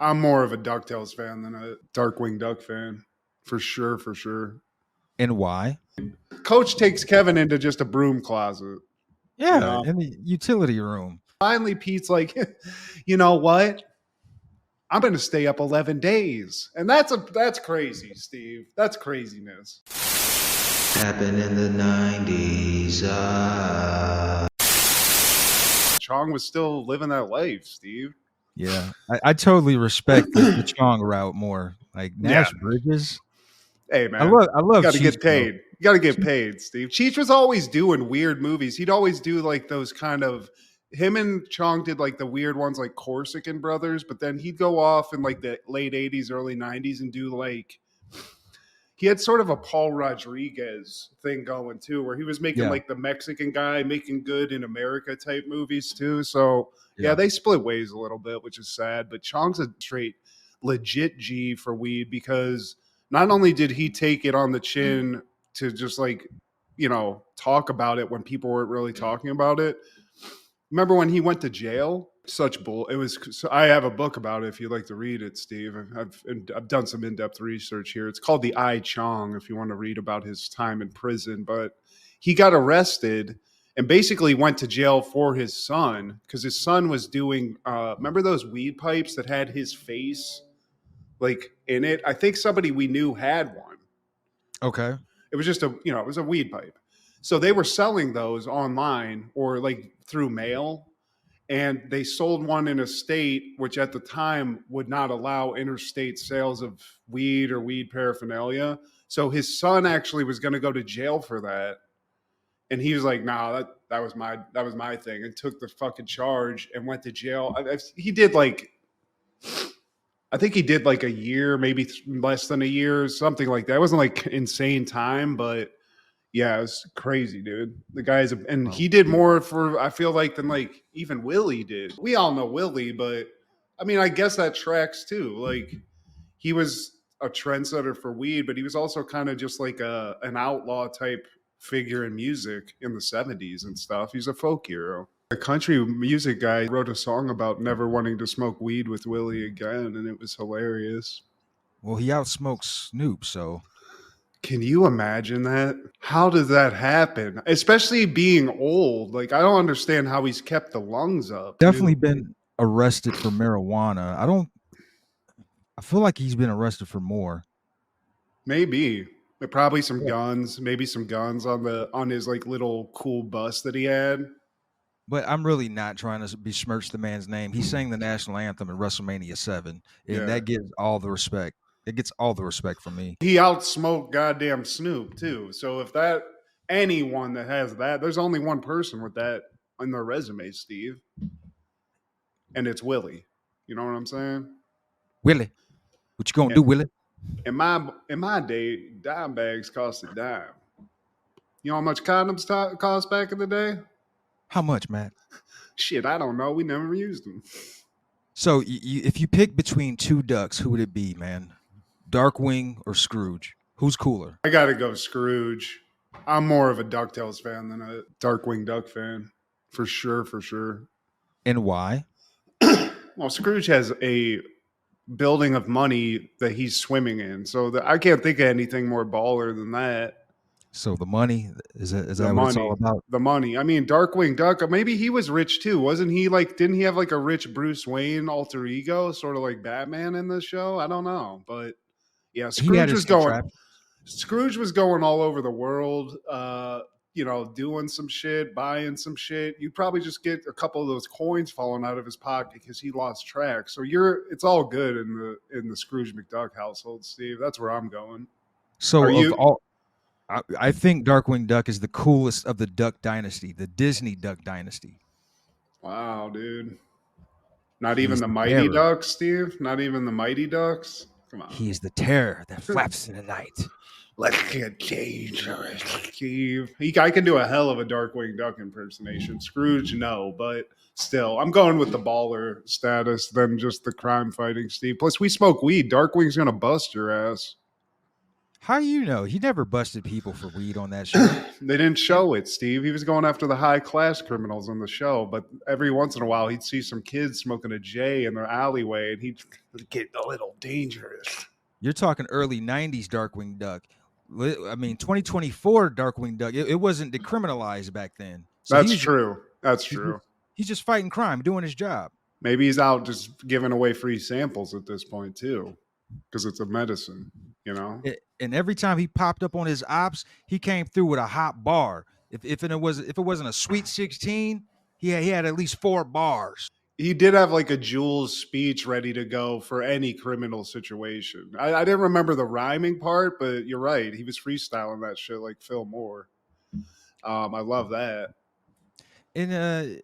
I'm more of a DuckTales fan than a Darkwing Duck fan. For sure, for sure. And why? Coach takes Kevin into just a broom closet. Yeah, in the utility room. Finally, Pete's like, you know what? I'm going to stay up 11 days. And that's crazy, Steve. That's craziness. Happened in the 90s. Chong was still living that life, Steve. Yeah, I totally respect the Chong route more. Like Nash Bridges. Hey man, I love. You got to Cheech, get paid. You got to get Cheech- paid, Steve. Cheech was always doing weird movies. He'd always do like those kind of. Him and Chong did like the weird ones, like Corsican Brothers. But then he'd go off in like the late '80s, early '90s, and do like. He had sort of a Paul Rodriguez thing going too, where he was making like the Mexican guy making good in America type movies too. So yeah, they split ways a little bit, which is sad. But Chong's a straight legit G for weed because not only did he take it on the chin to just like, talk about it when people weren't really talking about it. Remember when he went to jail? Such bull. It was. So I have a book about it. If you'd like to read it, Steve, I've done some in-depth research here. It's called The I Chong. If you want to read about his time in prison, but he got arrested and basically went to jail for his son because his son was doing. Remember those weed pipes that had his face like in it? I think somebody we knew had one. Okay. It was just it was a weed pipe. So they were selling those online or like through mail. And they sold one in a state which at the time would not allow interstate sales of weed or weed paraphernalia. So his son actually was going to go to jail for that. And he was like, nah, that was my thing, and took the fucking charge and went to jail. He did like, I think he did like a year, maybe less than a year, something like that. It wasn't like insane time, but yeah, it was crazy, dude. The guy's and he did more for I feel like than like even Willie did. We all know Willie, but I mean, I guess that tracks too. Like he was a trendsetter for weed, but he was also kind of just like an outlaw type figure in music in the 70s and stuff. He's a folk hero. A country music guy wrote a song about never wanting to smoke weed with Willie again, and it was hilarious. Well, he outsmokes Snoop, so. Can you imagine that? How does that happen? Especially being old. Like, I don't understand how he's kept the lungs up. Definitely been arrested for marijuana. I feel like he's been arrested for more. Maybe. Probably some guns. Maybe some guns on his like little cool bus that he had. But I'm really not trying to besmirch the man's name. He sang the national anthem at WrestleMania 7, and that gives all the respect. It gets all the respect from me. He outsmoked goddamn Snoop too. So if anyone that has that, there's only one person with that on their resume, Steve, and it's Willie. You know what I'm saying? Willie, what you gonna do, Willie? In my day, dime bags cost a dime. You know how much condoms cost back in the day? How much, Matt? Shit, I don't know. We never used them. So if you pick between two ducks, who would it be, man? Darkwing or Scrooge? Who's cooler? I gotta go Scrooge. I'm more of a DuckTales fan than a Darkwing Duck fan. For sure, for sure. And why? Well, Scrooge has a building of money that he's swimming in. So I can't think of anything more baller than that. So the money, is that what it's all about? The money. I mean, Darkwing Duck, maybe he was rich too. Wasn't he like, didn't he have like a rich Bruce Wayne alter ego, sort of like Batman in the show? I don't know. But yeah, Scrooge was going all over the world, doing some shit, buying some shit. You'd probably just get a couple of those coins falling out of his pocket because he lost track. So it's all good in the Scrooge McDuck household, Steve. That's where I'm going. So I think Darkwing Duck is the coolest of the Duck Dynasty, the Disney Duck Dynasty. Wow, dude. Not even the Mighty Ducks, Steve? Not even the Mighty Ducks? Come on. He is the terror that flaps in the night. Let's get dangerous, Steve. I can do a hell of a Darkwing Duck impersonation. Scrooge, no, but still, I'm going with the baller status than just the crime fighting, Steve. Plus, we smoke weed. Darkwing's going to bust your ass. How you know? He never busted people for weed on that show. They didn't show it, Steve. He was going after the high class criminals on the show, but every once in a while he'd see some kids smoking a J in their alleyway, and he'd get a little dangerous. You're talking early '90s Darkwing Duck. I mean, 2024 Darkwing Duck. It wasn't decriminalized back then. So That's true. That's he's true. just- He's just fighting crime, doing his job. Maybe he's out just giving away free samples at this point too, because it's a medicine, you know. And every time he popped up on his ops, he came through with a hot bar. If it wasn't a Sweet 16, he had at least 4 bars. He did have like a Jules speech ready to go for any criminal situation. I didn't remember the rhyming part, but you're right. He was freestyling that shit like Phil Moore. I love that. And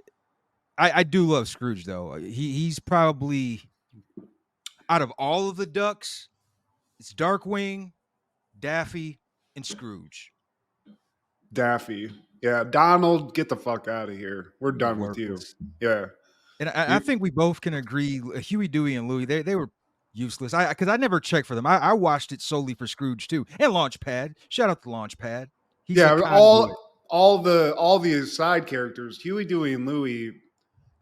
I do love Scrooge though. He's probably, out of all of the ducks, it's Darkwing, Daffy, and Scrooge. Daffy. Yeah, Donald, get the fuck out of here. We're done with you. Worthless. Yeah. And I think we both can agree, Huey, Dewey, and Louie, they were useless. Because I never checked for them. I watched it solely for Scrooge too, and Launchpad. Shout out to Launchpad. He's Yeah, all the side characters, Huey, Dewey, and Louie,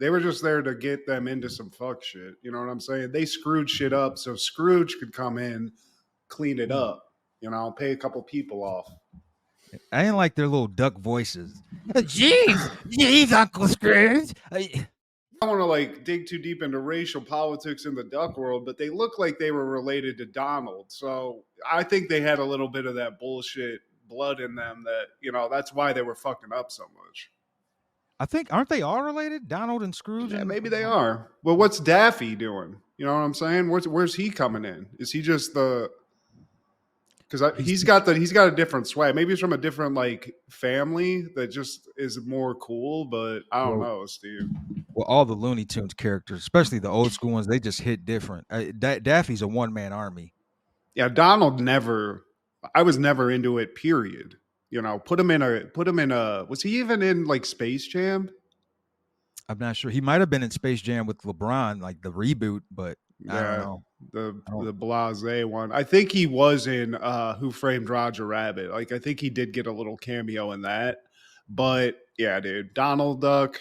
they were just there to get them into some fuck shit. You know what I'm saying? They screwed shit up so Scrooge could come in, clean it up, you know, pay a couple people off. I didn't like their little duck voices. Jeez, Uncle Scrooge. I don't want to like dig too deep into racial politics in the duck world, but they look like they were related to Donald. So I think they had a little bit of that bullshit blood in them that, you know, that's why they were fucking up so much. I think, aren't they all related? Donald and Scrooge? Yeah, maybe they are. Well, what's Daffy doing? You know what I'm saying? Where's he coming in? Is he just the? Because he's got a different swag. Maybe he's from a different like family that just is more cool. But I don't know, Steve. Well, all the Looney Tunes characters, especially the old school ones, they just hit different. Daffy's a one-man army. Yeah, Donald never. I was never into it. Period. You know, put him in a. Was he even in like Space Jam? I'm not sure. He might have been in Space Jam with LeBron, like the reboot, but I don't know. The blase one. I think he was in Who Framed Roger Rabbit. Like I think he did get a little cameo in that. But yeah, dude, Donald Duck,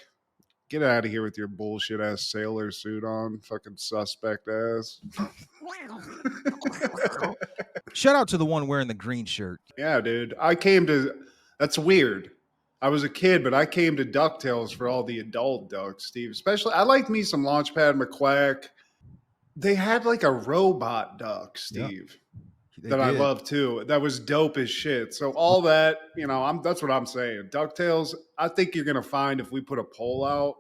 get out of here with your bullshit ass sailor suit on, fucking suspect ass. Shout out to the one wearing the green shirt. Yeah, dude. That's weird. I was a kid, but I came to DuckTales for all the adult ducks, Steve. Especially, I liked me some Launchpad McQuack. They had like a robot duck, Steve, that I love too. That was dope as shit. So all that, you know, that's what I'm saying. DuckTales, I think you're gonna find if we put a poll out,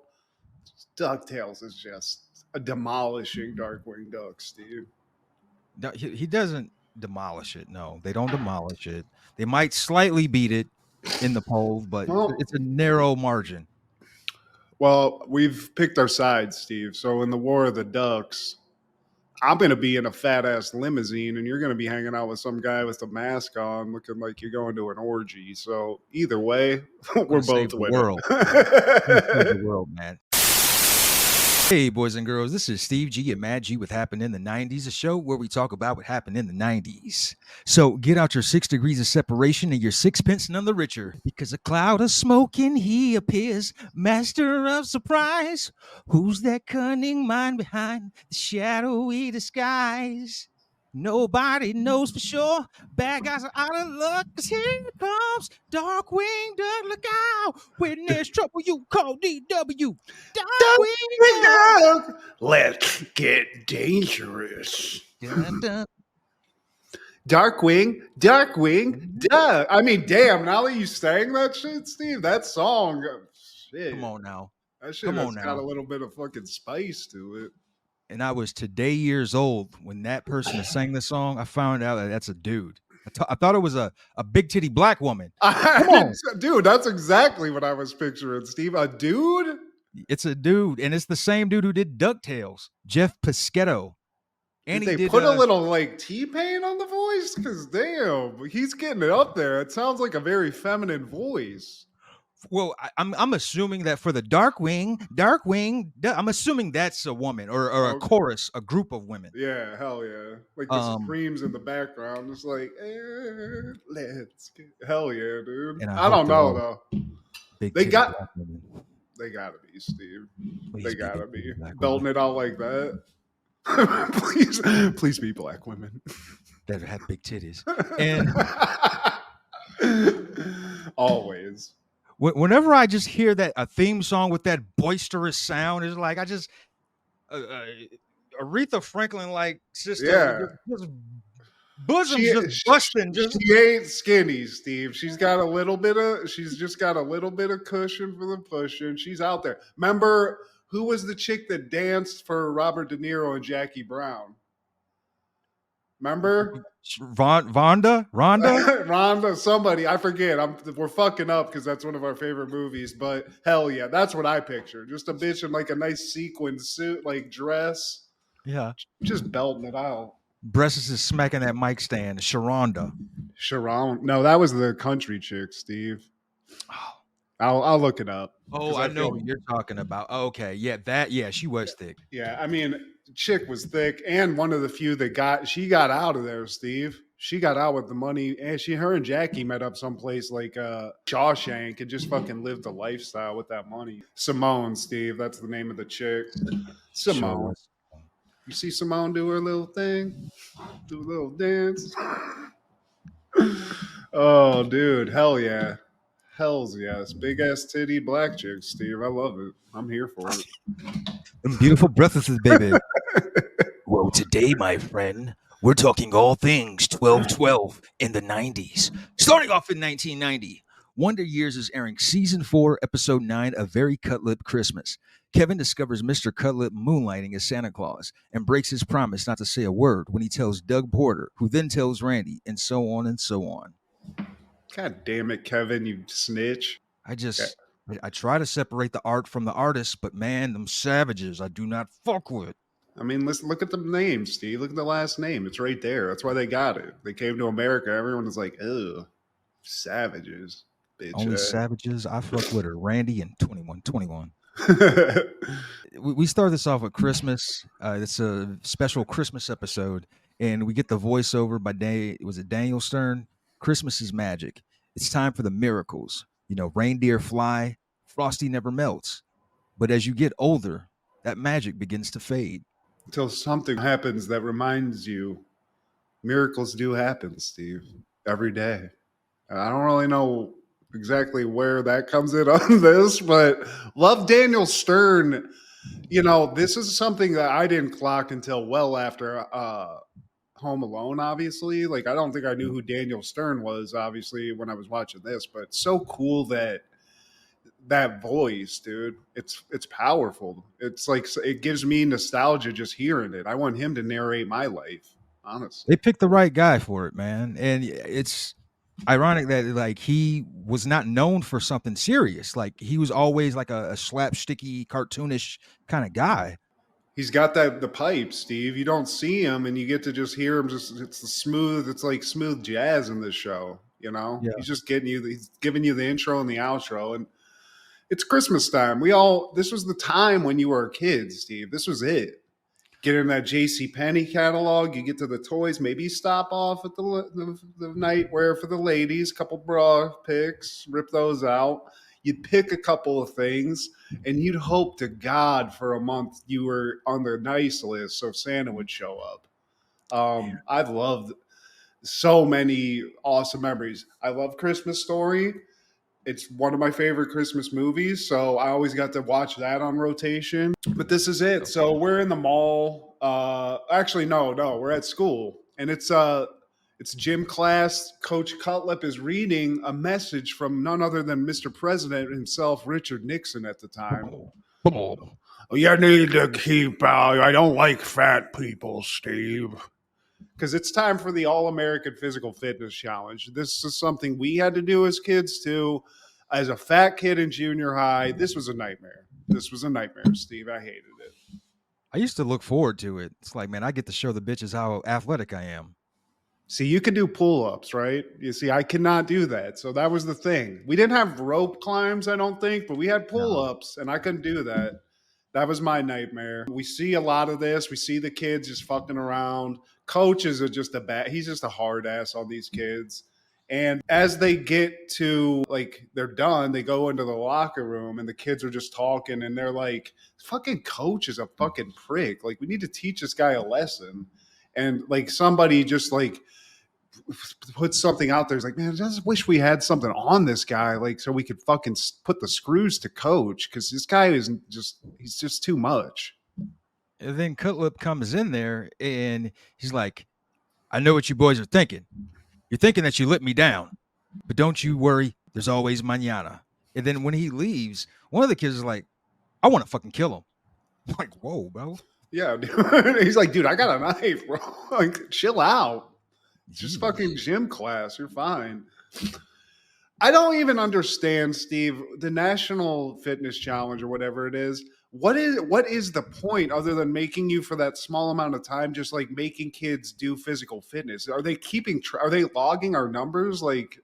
DuckTales is just a demolishing Darkwing Duck, Steve. No, he doesn't demolish it. No, they don't demolish it. They might slightly beat it in the polls, but it's a narrow margin. Well, we've picked our sides, Steve. So in the War of the Ducks, I'm going to be in a fat ass limousine and you're going to be hanging out with some guy with a mask on looking like you're going to an orgy. So either way, we're both winning. The world, man. Hey, boys and girls, this is Steve G and Mad G with Happened in the 90s, a show where we talk about what happened in the 90s. So get out your 6 degrees of separation and your sixpence none the richer, because a cloud of smoke and he appears, master of surprise. Who's that cunning mind behind the shadowy disguise? Nobody knows for sure. Bad guys are out of luck, 'cause here comes Darkwing Duck. Look out! When there's trouble, you call DW. Darkwing Duck. Let's get dangerous. Dun, dun. Darkwing Duck. I mean, damn, now that you sang that shit, Steve, that song, shit. Come on now. That shit has got a little bit of fucking spice to it. And I was today years old when that person that sang the song. I found out that that's a dude. I thought it was a big titty black woman. Come on. Dude, that's exactly what I was picturing, Steve. A dude? It's a dude, and it's the same dude who did DuckTales, Jeff Piscetto. And did they put a little like T-Pain on the voice? Because damn, he's getting it up there. It sounds like a very feminine voice. Well, I'm assuming that for the Darkwing, I'm assuming that's a woman or a Oh, chorus, a group of women. yeah, hell yeah. Like the Um, screams in the background. It's like, let's get... Hell yeah, dude. and I I hope don't they're know all though. big They titty got black women. they gotta be, Steve. They Please be gotta big titty be. black Belting women it out like that. please, please be black women. that have big titties. And Always. whenever I just hear that a theme song with that boisterous sound, is like I just Aretha Franklin like sister with Yeah. just bosoms She, just she busting, just she ain't skinny, Steve. She's got a little bit of she's just got a little bit of cushion for the pushing. She's out there. Remember who was the chick that danced for Robert De Niro and Jackie Brown? Remember? Rhonda. Rhonda, somebody, I forget. We're fucking up because that's one of our favorite movies, but hell yeah, that's what I picture. Just a bitch in like a nice sequin suit, like dress, Yeah. just belting it out. Breasts is smacking that mic stand. Sharonda. Sharon. No, that was the country chick, Steve. Oh, I'll look it up. oh, 'Cause I I know feel who you're talking about. Okay, yeah, she was thick. yeah, I mean, chick was thick and one of the few that she got out of there, Steve. She got out with the money and her and Jackie met up someplace like Shawshank and just fucking lived a lifestyle with that money. Simone, Steve, that's the name of the chick. Sure Simone. was. You see Simone do her little thing? Do a little dance. Oh, dude, hell yeah. Hells yes. Big ass titty black chick, Steve. I love it. I'm here for it. Them beautiful breathless, baby. Well, today, my friend, we're talking all things 12/12 in the 90s. Starting off in 1990, Wonder Years is airing season 4, episode 9, A Very Cutlip Christmas. Kevin discovers Mr. Cutlip moonlighting as Santa Claus and breaks his promise not to say a word when he tells Doug Porter, who then tells Randy, and so on and so on. God damn it, Kevin, you snitch. I try to separate the art from the artist, but man, them savages I do not fuck with. I mean, let's look at the name, Steve. Look at the last name. It's right there. That's why they got it. They came to America. Everyone was like, ugh, savages. Bitch. Only savages I fuck with are Randy and 2121. We start this off with Christmas. It's a special Christmas episode, and we get the voiceover by Daniel Stern? Christmas is magic. It's time for the miracles. You know, reindeer fly, Frosty never melts. But as you get older, that magic begins to fade. Until something happens that reminds you miracles do happen, Steve, every day. And I don't really know exactly where that comes in on this, but love Daniel Stern. You know, this is something that I didn't clock until well after Home Alone, obviously. Like, I don't think I knew who Daniel Stern was, obviously, when I was watching this, but it's so cool that voice, dude. It's powerful. It's like it gives me nostalgia just hearing it. I want him to narrate my life, honestly. They picked the right guy for it, man. And it's ironic that like he was not known for something serious. Like he was always like a slapsticky, cartoonish kind of guy. He's got the pipe, Steve. You don't see him, and you get to just hear him. Just it's the smooth. It's like smooth jazz in this show. You know, Yeah. he's just he's giving you the intro and the outro, and it's Christmas time. This was the time when you were a kid, Steve. This was it. Get in that J.C. Penney catalog. You get to the toys. Maybe stop off at the nightwear for the ladies. Couple bra picks. Rip those out. You'd pick a couple of things, and you'd hope to God for a month you were on the nice list so Santa would show up. I've loved so many awesome memories. I love Christmas Story. It's one of my favorite Christmas movies, so I always got to watch that on rotation. But this is it. So we're in the mall. Actually, no, we're at school, and it's gym class. Coach Cutlip is reading a message from none other than Mr. President himself, Richard Nixon, at the time. You need to keep out. I don't like fat people, Steve. Because it's time for the All-American Physical Fitness Challenge. This is something we had to do as kids, too. As a fat kid in junior high, this was a nightmare. Steve. I hated it. I used to look forward to it. It's like, man, I get to show the bitches how athletic I am. See, you could do pull-ups, right? You see, I cannot do that. So that was the thing. We didn't have rope climbs, I don't think, but we had No. pull-ups, and I couldn't do that. That was my nightmare. We see a lot of this. We see the kids just fucking around. Coaches are just he's just a hard ass on these kids. And as they get to like they're done, they go into the locker room and the kids are just talking and they're like, fucking coach is a fucking prick. Like, we need to teach this guy a lesson. And like somebody just like put something out there. It's like, man, I just wish we had something on this guy, like so we could fucking put the screws to coach, because this guy isn't just he's just too much. And then Cutlip comes in there and he's like, I know what you boys are thinking. You're thinking that you let me down, but don't you worry. There's always mañana. And then when he leaves, one of the kids is like, I want to fucking kill him. I'm like, whoa, bro. Yeah, dude. He's like, dude, I got a knife, bro. Like, chill out. It's just Jeez. fucking gym class. You're fine. I don't even understand, Steve, the National Fitness Challenge or whatever it is. What is the point other than making you for that small amount of time, just like making kids do physical fitness? Are they are they logging our numbers? Like,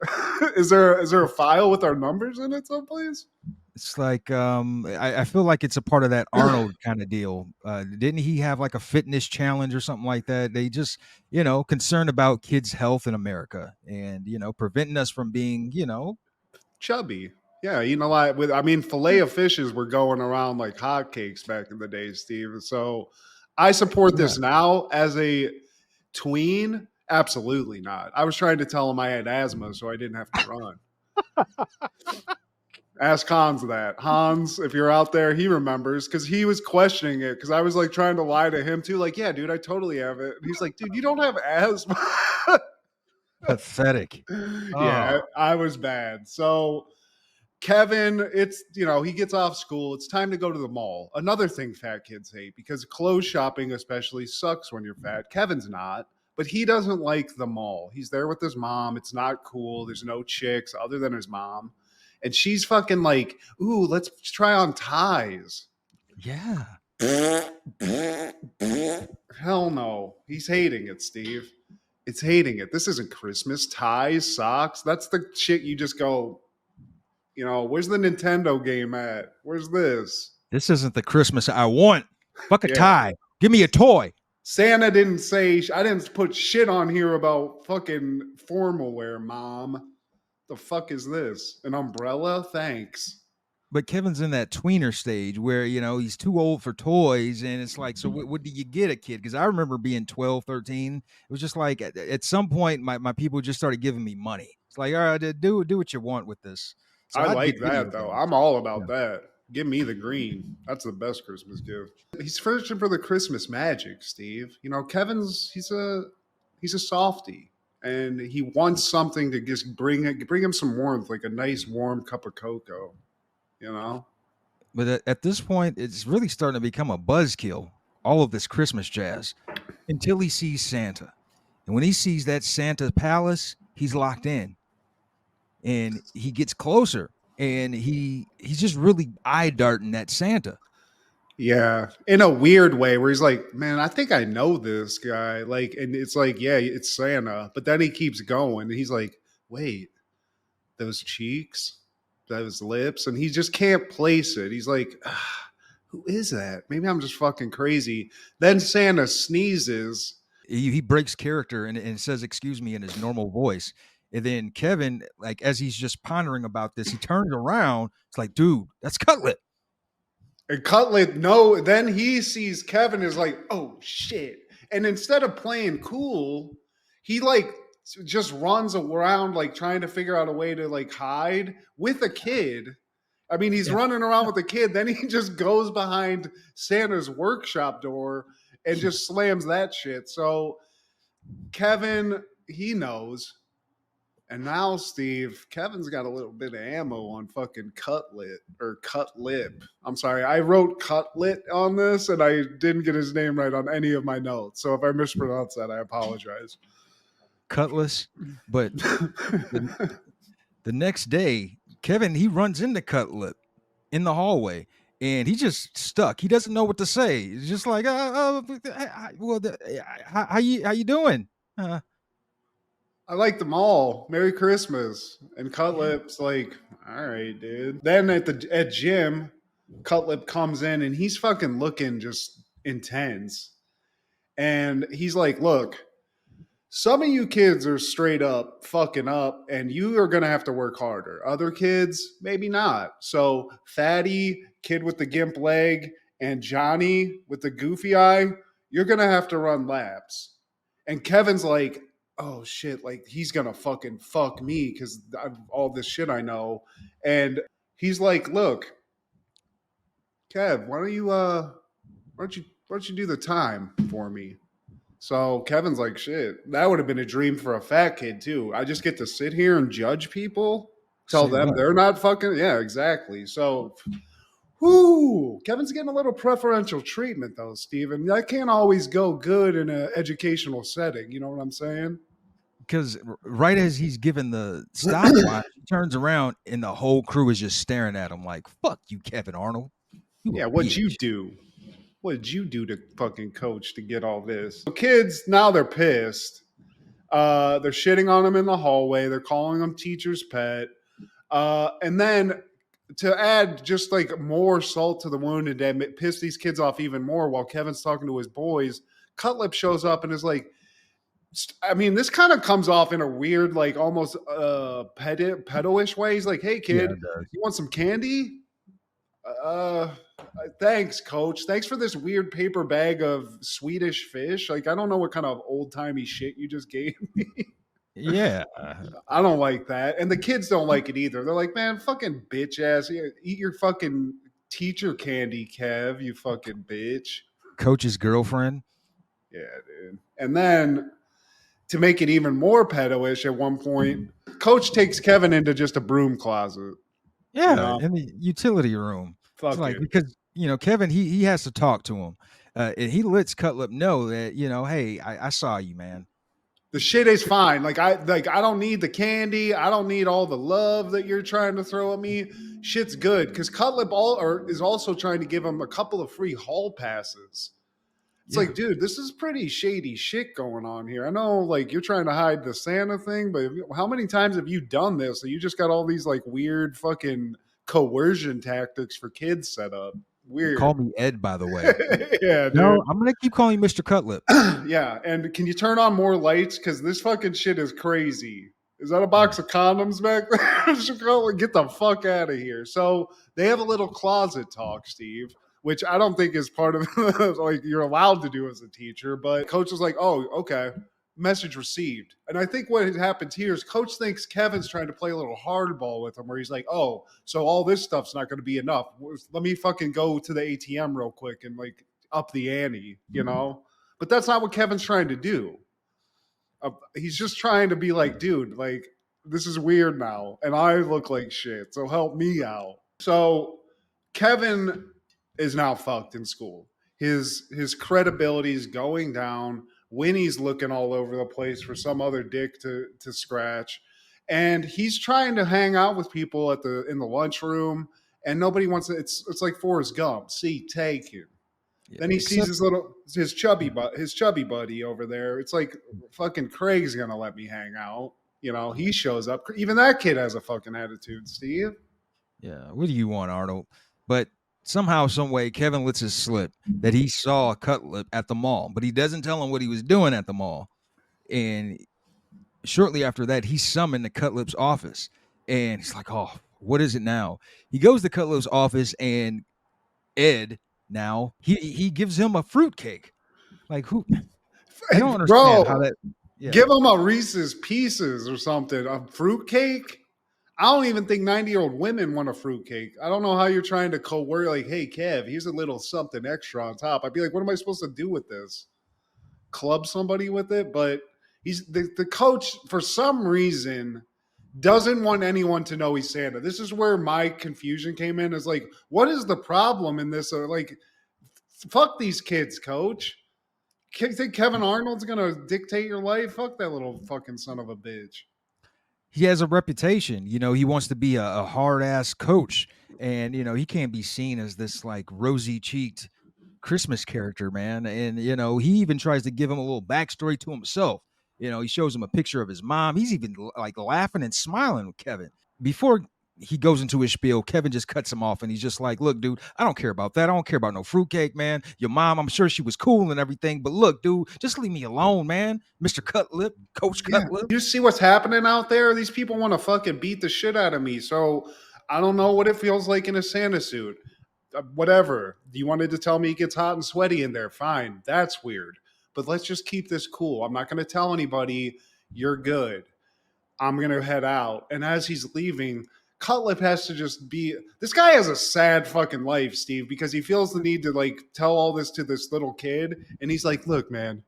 is there a file with our numbers in it someplace? It's like I feel like it's a part of that Arnold kind of deal. Didn't he have like a fitness challenge or something like that? They just, concerned about kids' health in America and, preventing us from being, Chubby. Yeah, I mean, fillet of fishes were going around like hotcakes back in the day, Steve. So I support Yeah. this now as a tween. Absolutely not. I was trying to tell him I had asthma, so I didn't have to run. Ask Hans that. Hans, if you're out there, he remembers because he was questioning it because I was like trying to lie to him too. Like, yeah, dude, I totally have it. And he's like, dude, you don't have asthma. Pathetic. Yeah, I was bad. So Kevin, it's, he gets off school. It's time to go to the mall. Another thing fat kids hate, because clothes shopping especially sucks when you're fat. Kevin's not, but he doesn't like the mall. He's there with his mom. It's not cool. There's no chicks other than his mom. And she's fucking like, ooh, let's try on ties. Yeah. Hell no. He's hating it, Steve. It's hating it. This isn't Christmas. Ties, socks. That's the shit you just go, where's the Nintendo game at? Where's this? This isn't the Christmas I want. Fuck a Yeah. tie. Give me a toy. Santa didn't say, I didn't put shit on here about fucking formal wear, Mom. The fuck is this? An umbrella? Thanks. But Kevin's in that tweener stage where, he's too old for toys. And it's like, so what do you get a kid? Because I remember being 12, 13. It was just like at some point, my people just started giving me money. It's like, all right, do what you want with this. So I I'd like get video that, though. games. I'm all about that. Give me the green. That's the best Christmas gift. He's searching for the Christmas magic, Steve. Kevin's he's a softie, and he wants something to just bring him some warmth, like a nice warm cup of cocoa. But at this point, it's really starting to become a buzzkill, all of this Christmas jazz, until he sees Santa. And when he sees that Santa palace, he's locked in. And he gets closer, and he's just really eye darting that Santa. Yeah, in a weird way, where he's like, man, I think I know this guy. Like, and it's like, yeah, it's Santa. But then he keeps going, and he's like, wait, those cheeks, those lips, and he just can't place it. He's like, who is that? Maybe I'm just fucking crazy. Then Santa sneezes. He breaks character and says, excuse me, in his normal voice. And then Kevin, like, as he's just pondering about this, he turns around. It's like, dude, that's Cutlip. And Cutlip, no, then he sees Kevin is like, oh shit. And instead of playing cool, he like just runs around like trying to figure out a way to like hide with a kid. I mean, he's running around with a kid. Then he just goes behind Santa's workshop door and just slams that shit. So Kevin, he knows. And now, Steve, Kevin's got a little bit of ammo on fucking Cutlip. I'm sorry, I wrote Cutlet on this, and I didn't get his name right on any of my notes. So if I mispronounce that, I apologize. Cutlass. But the next day, Kevin, he runs into Cutlip in the hallway, and he's just stuck. He doesn't know what to say. He's just like, how you doing? I like them all. Merry Christmas. And Cutlip's like, all right, dude. Then at gym, Cutlip comes in and he's fucking looking just intense. And he's like, look, some of you kids are straight up fucking up and you are going to have to work harder. Other kids, maybe not. So, Fatty, kid with the gimp leg, and Johnny with the goofy eye, you're going to have to run laps. And Kevin's like, oh shit, like he's going to fucking fuck me because all this shit I know. And he's like, look, Kev, why don't you do the time for me? So Kevin's like, shit, that would have been a dream for a fat kid too. I just get to sit here and judge people, tell Say them what? they're not fucking. Yeah, exactly. So, whoo, Kevin's getting a little preferential treatment though, Steven. That can't always go good in an educational setting. You know what I'm saying? Because right as he's given the stopwatch, he turns around and the whole crew is just staring at him like, "Fuck you, Kevin Arnold. You a Yeah, what'd you bitch." do? What did you do to fucking coach to get all this? So kids, now they're pissed. They're shitting on him in the hallway. They're calling him teacher's pet. And then to add just like more salt to the wound and piss these kids off even more while Kevin's talking to his boys, Cutlip shows up and is like, I mean, this kind of comes off in a weird, like almost pedo-ish way. He's like, hey, Yeah, kid, it does. you want some candy? Uh, thanks, coach. Thanks for this weird paper bag of Swedish fish. Like, I don't know what kind of old timey shit you just gave me. Yeah. I don't like that. And the kids don't like it either. They're like, man, fucking bitch ass. Eat your fucking teacher candy, Kev, you fucking bitch. Coach's girlfriend. Yeah, dude. And then to make it even more pedo-ish at one point, Coach takes Kevin into just a broom closet. Yeah, No. in the utility room. It's Fuck like it. because Kevin he has to talk to him, and he lets Cutlip know that hey, I saw you, man. The shit is fine. I don't need the candy. I don't need all the love that you're trying to throw at me. Shit's good because Cutlip is also trying to give him a couple of free hall passes. It's Yeah. like, dude, this is pretty shady shit going on here. I know, like, you're trying to hide the Santa thing, but how many times have you done this? So you just got all these like weird fucking coercion tactics for kids set up. Weird. Call me Ed, by the way. Yeah, dude. No, I'm gonna keep calling you Mr. Cutlip. Yeah, and can you turn on more lights? Because this fucking shit is crazy. Is that a box of condoms back there? Chicago, get the fuck out of here. So they have a little closet talk, Steve, which I don't think is part of like you're allowed to do as a teacher. But coach is like, oh, okay, message received. And I think what happens here is coach thinks Kevin's trying to play a little hardball with him, where he's like, oh, so all this stuff's not going to be enough. Let me fucking go to the ATM real quick and like up the ante, you know? But that's not what Kevin's trying to do. He's just trying to be like, dude, like, this is weird now, and I look like shit, so help me out. So Kevin is now fucked in school. His credibility is going down. Winnie's looking all over the place for some other dick to scratch. And he's trying to hang out with people in the lunchroom, and nobody wants to. It's like Forrest Gump. See, take him. Yeah, Then he sees except- his chubby buddy over there. It's like fucking Craig's gonna let me hang out. He shows up. Even that kid has a fucking attitude, Steve. Yeah, what do you want, Arnold? But somehow, some way, Kevin lets it slip that he saw Cutlip at the mall, but he doesn't tell him what he was doing at the mall. And shortly after that, he's summoned to Cutlip's office, and he's like, "Oh, what is it now?" He goes to Cutlip's office, and Ed now he gives him a fruitcake. Like who? I don't understand how Bro, that. Yeah, give him a Reese's Pieces or something. A fruitcake? I don't even think 90-year-old women want a fruitcake. I don't know how you're trying to coerce, like, hey, Kev, here's a little something extra on top. I'd be like, what am I supposed to do with this? Club somebody with it? But he's the coach, for some reason, doesn't want anyone to know he's Santa. This is where my confusion came in. Is like, what is the problem in this? Like, fuck these kids, coach. You think Kevin Arnold's gonna dictate your life? Fuck that little fucking son of a bitch. he has a reputation. He wants to be a hard ass coach, and he can't be seen as this like rosy cheeked Christmas character, man. And he even tries to give him a little backstory to himself. You know, he shows him a picture of his mom. He's even like laughing and smiling with Kevin. Before he goes into his spiel, Kevin just cuts him off and he's just like, look, dude, I don't care about that. I don't care about no fruitcake, man. Your mom, I'm sure she was cool and everything, but look, dude, just leave me alone, man. Mr. Cutlip, Coach Yeah. Cutlip. You see what's happening out there? These people want to fucking beat the shit out of me. So I don't know what it feels like in a Santa suit. Whatever. You wanted to tell me it gets hot and sweaty in there. Fine. That's weird. But let's just keep this cool. I'm not going to tell anybody you're good. I'm going to head out. And as he's leaving, Cutlip has to just be. This guy has a sad fucking life, Steve, because he feels the need to like tell all this to this little kid. And he's like, look, man,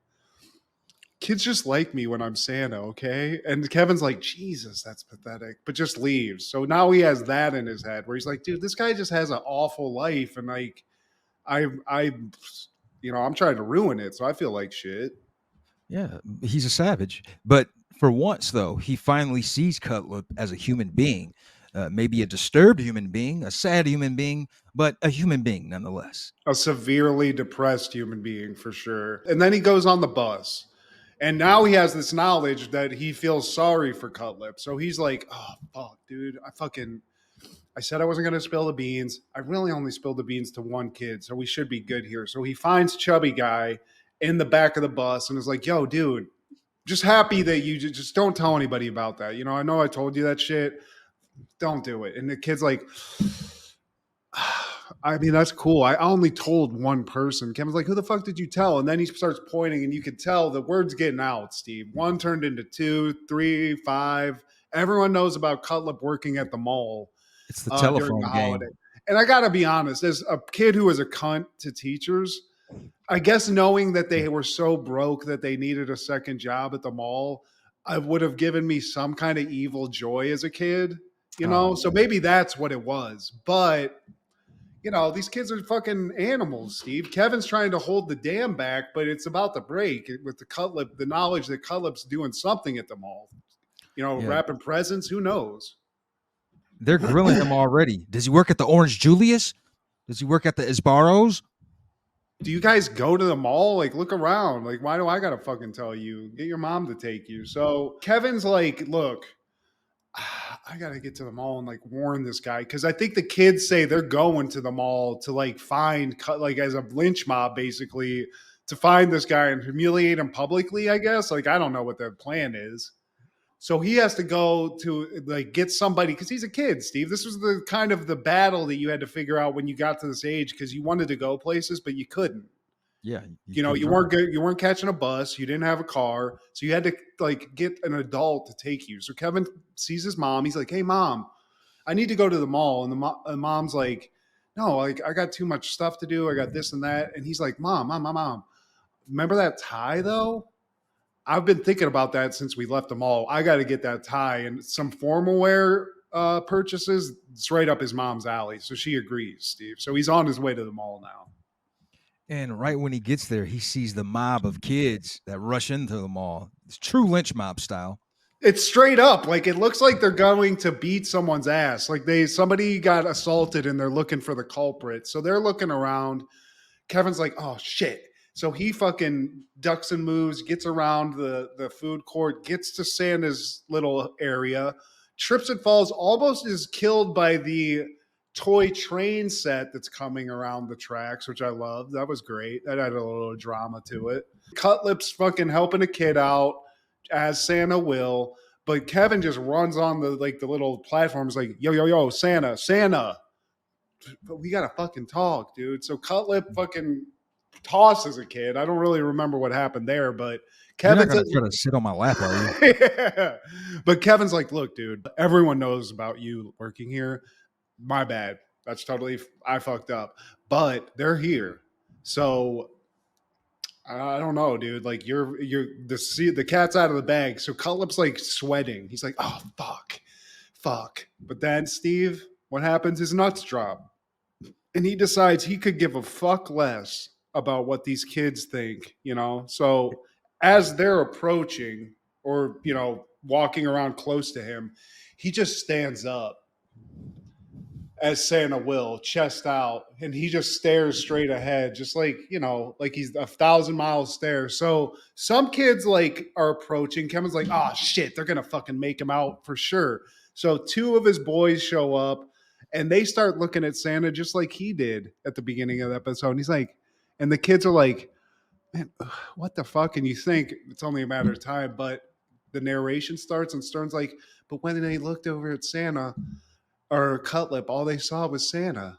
kids just like me when I'm Santa, okay? And Kevin's like, Jesus, that's pathetic, but just leaves. So now he has that in his head where he's like, dude, this guy just has an awful life. And like, I'm trying to ruin it. So I feel like shit. Yeah, he's a savage. But for once, though, he finally sees Cutlip as a human being. Maybe a disturbed human being, a sad human being, but a human being nonetheless. A severely depressed human being for sure. And then he goes on the bus. And now he has this knowledge that he feels sorry for Cutlip. So he's like, oh, fuck, dude. I said I wasn't going to spill the beans. I really only spilled the beans to one kid. So we should be good here. So he finds Chubby Guy in the back of the bus and is like, yo, dude, just happy that you just don't tell anybody about that. You know I told you that shit. Don't do it. And the kid's like, I mean, that's cool. I only told one person. Kevin's like, who the fuck did you tell? And then he starts pointing, and you could tell the word's getting out, Steve. One turned into 2, 3, 5. Everyone knows about Cutlip working at the mall. It's the During telephone the game. holiday. And I got to be honest, as a kid who was a cunt to teachers, I guess knowing that they were so broke that they needed a second job at the mall, I would have given me some kind of evil joy as a kid, So maybe that's what it was. But these kids are fucking animals, Steve. Kevin's trying to hold the dam back, but it's about to break with the knowledge that Cutlip's doing something at the mall. Wrapping presents, who knows? They're grilling him already. Does he work at the Orange Julius? Does he work at the Isbaros? Do you guys go to the mall? Like, look around. Like, why do I gotta fucking tell you? Get your mom to take you. So Kevin's like, look, I gotta get to the mall and like warn this guy because I think the kids say they're going to the mall to like find like as a lynch mob basically to find this guy and humiliate him publicly. I guess like I don't know what their plan is. So he has to go to like get somebody because he's a kid, Steve. This was the kind of the battle that you had to figure out when you got to this age because you wanted to go places but you couldn't. Yeah, You weren't good. You weren't catching a bus. You didn't have a car, so you had to like get an adult to take you. So Kevin sees his mom. He's like, "Hey, mom, I need to go to the mall." And the mom's like, "No, like I got too much stuff to do. I got this and that." And he's like, "Mom, remember that tie though? I've been thinking about that since we left the mall. I got to get that tie and some formal wear purchases. It's right up his mom's alley." So she agrees, Steve. So he's on his way to the mall now. And right when he gets there, he sees the mob of kids that rush into the mall. It's true lynch mob style. It's straight up. Like it looks like they're going to beat someone's ass. Like somebody got assaulted and they're looking for the culprit. So they're looking around. Kevin's like, oh shit. So he fucking ducks and moves, gets around the food court, gets to Santa's little area, trips and falls, almost is killed by the toy train set that's coming around the tracks, which I love. That was great. That had a little drama to it. Cutlip's fucking helping a kid out as Santa will, but Kevin just runs on the little platforms like, yo, Santa. But we gotta fucking talk, dude. So Cutlip fucking tosses a kid. I don't really remember what happened there, but Kevin's You're not gonna try to sit on my lap, are you? yeah. But Kevin's like, look, dude, everyone knows about you working here. My bad. That's totally I fucked up. But they're here. So I don't know, dude. Like you're the cat's out of the bag. So Cutlip's like sweating. He's like, oh fuck. But then Steve, what happens? His nuts drop. And he decides he could give a fuck less about what these kids think, So as they're approaching or, walking around close to him, he just stands up. as Santa will, chest out, and he just stares straight ahead, just like, like he's 1,000 miles stare. So some kids like are approaching. Kevin's like, oh shit, they're gonna fucking make him out for sure. So two of his boys show up and they start looking at Santa just like he did at the beginning of the episode. And he's like, and the kids are like, man, what the fuck? And you think it's only a matter of time, but the narration starts and Stern's like, but when they looked over at Santa or Cutlip, all they saw was Santa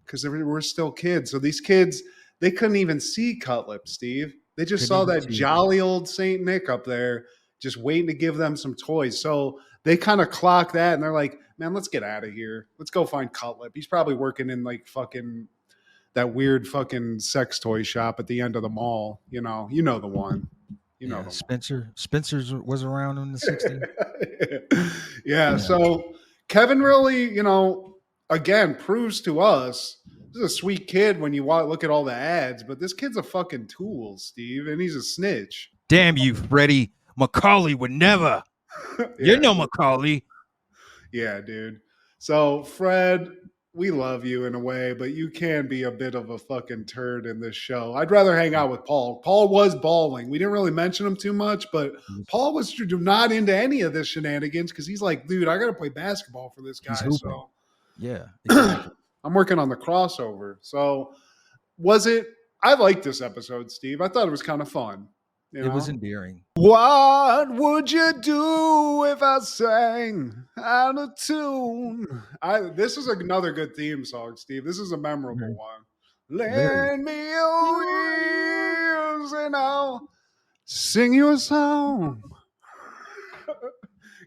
because they were still kids. So these kids, they couldn't even see Cutlip, Steve. They just saw that jolly old Saint Nick up there just waiting to give them some toys. So they kind of clock that and they're like, man, let's get out of here. Let's go find Cutlip. He's probably working in like fucking that weird fucking sex toy shop at the end of the mall. You know the one. Yeah, Spencer's was around in the 60s. Yeah, so Kevin really, again, proves to us this is a sweet kid when you look at all the ads, but this kid's a fucking tool, Steve, and he's a snitch. Damn you, Freddie. Macaulay would never. Yeah, Macaulay. Yeah, dude. So, Fred, we love you in a way, but you can be a bit of a fucking turd in this show. I'd rather hang out with Paul. Paul was balling. We didn't really mention him too much, but Paul was not into any of this shenanigans because he's like, dude, I got to play basketball for this guy. So, yeah, exactly. I'm working on the crossover. So, I liked this episode, Steve. I thought it was kind of fun. It was endearing. What would you do if I sang out of tune? This is another good theme song, Steve. This is a memorable one. Lend me your ears and I'll sing you a song.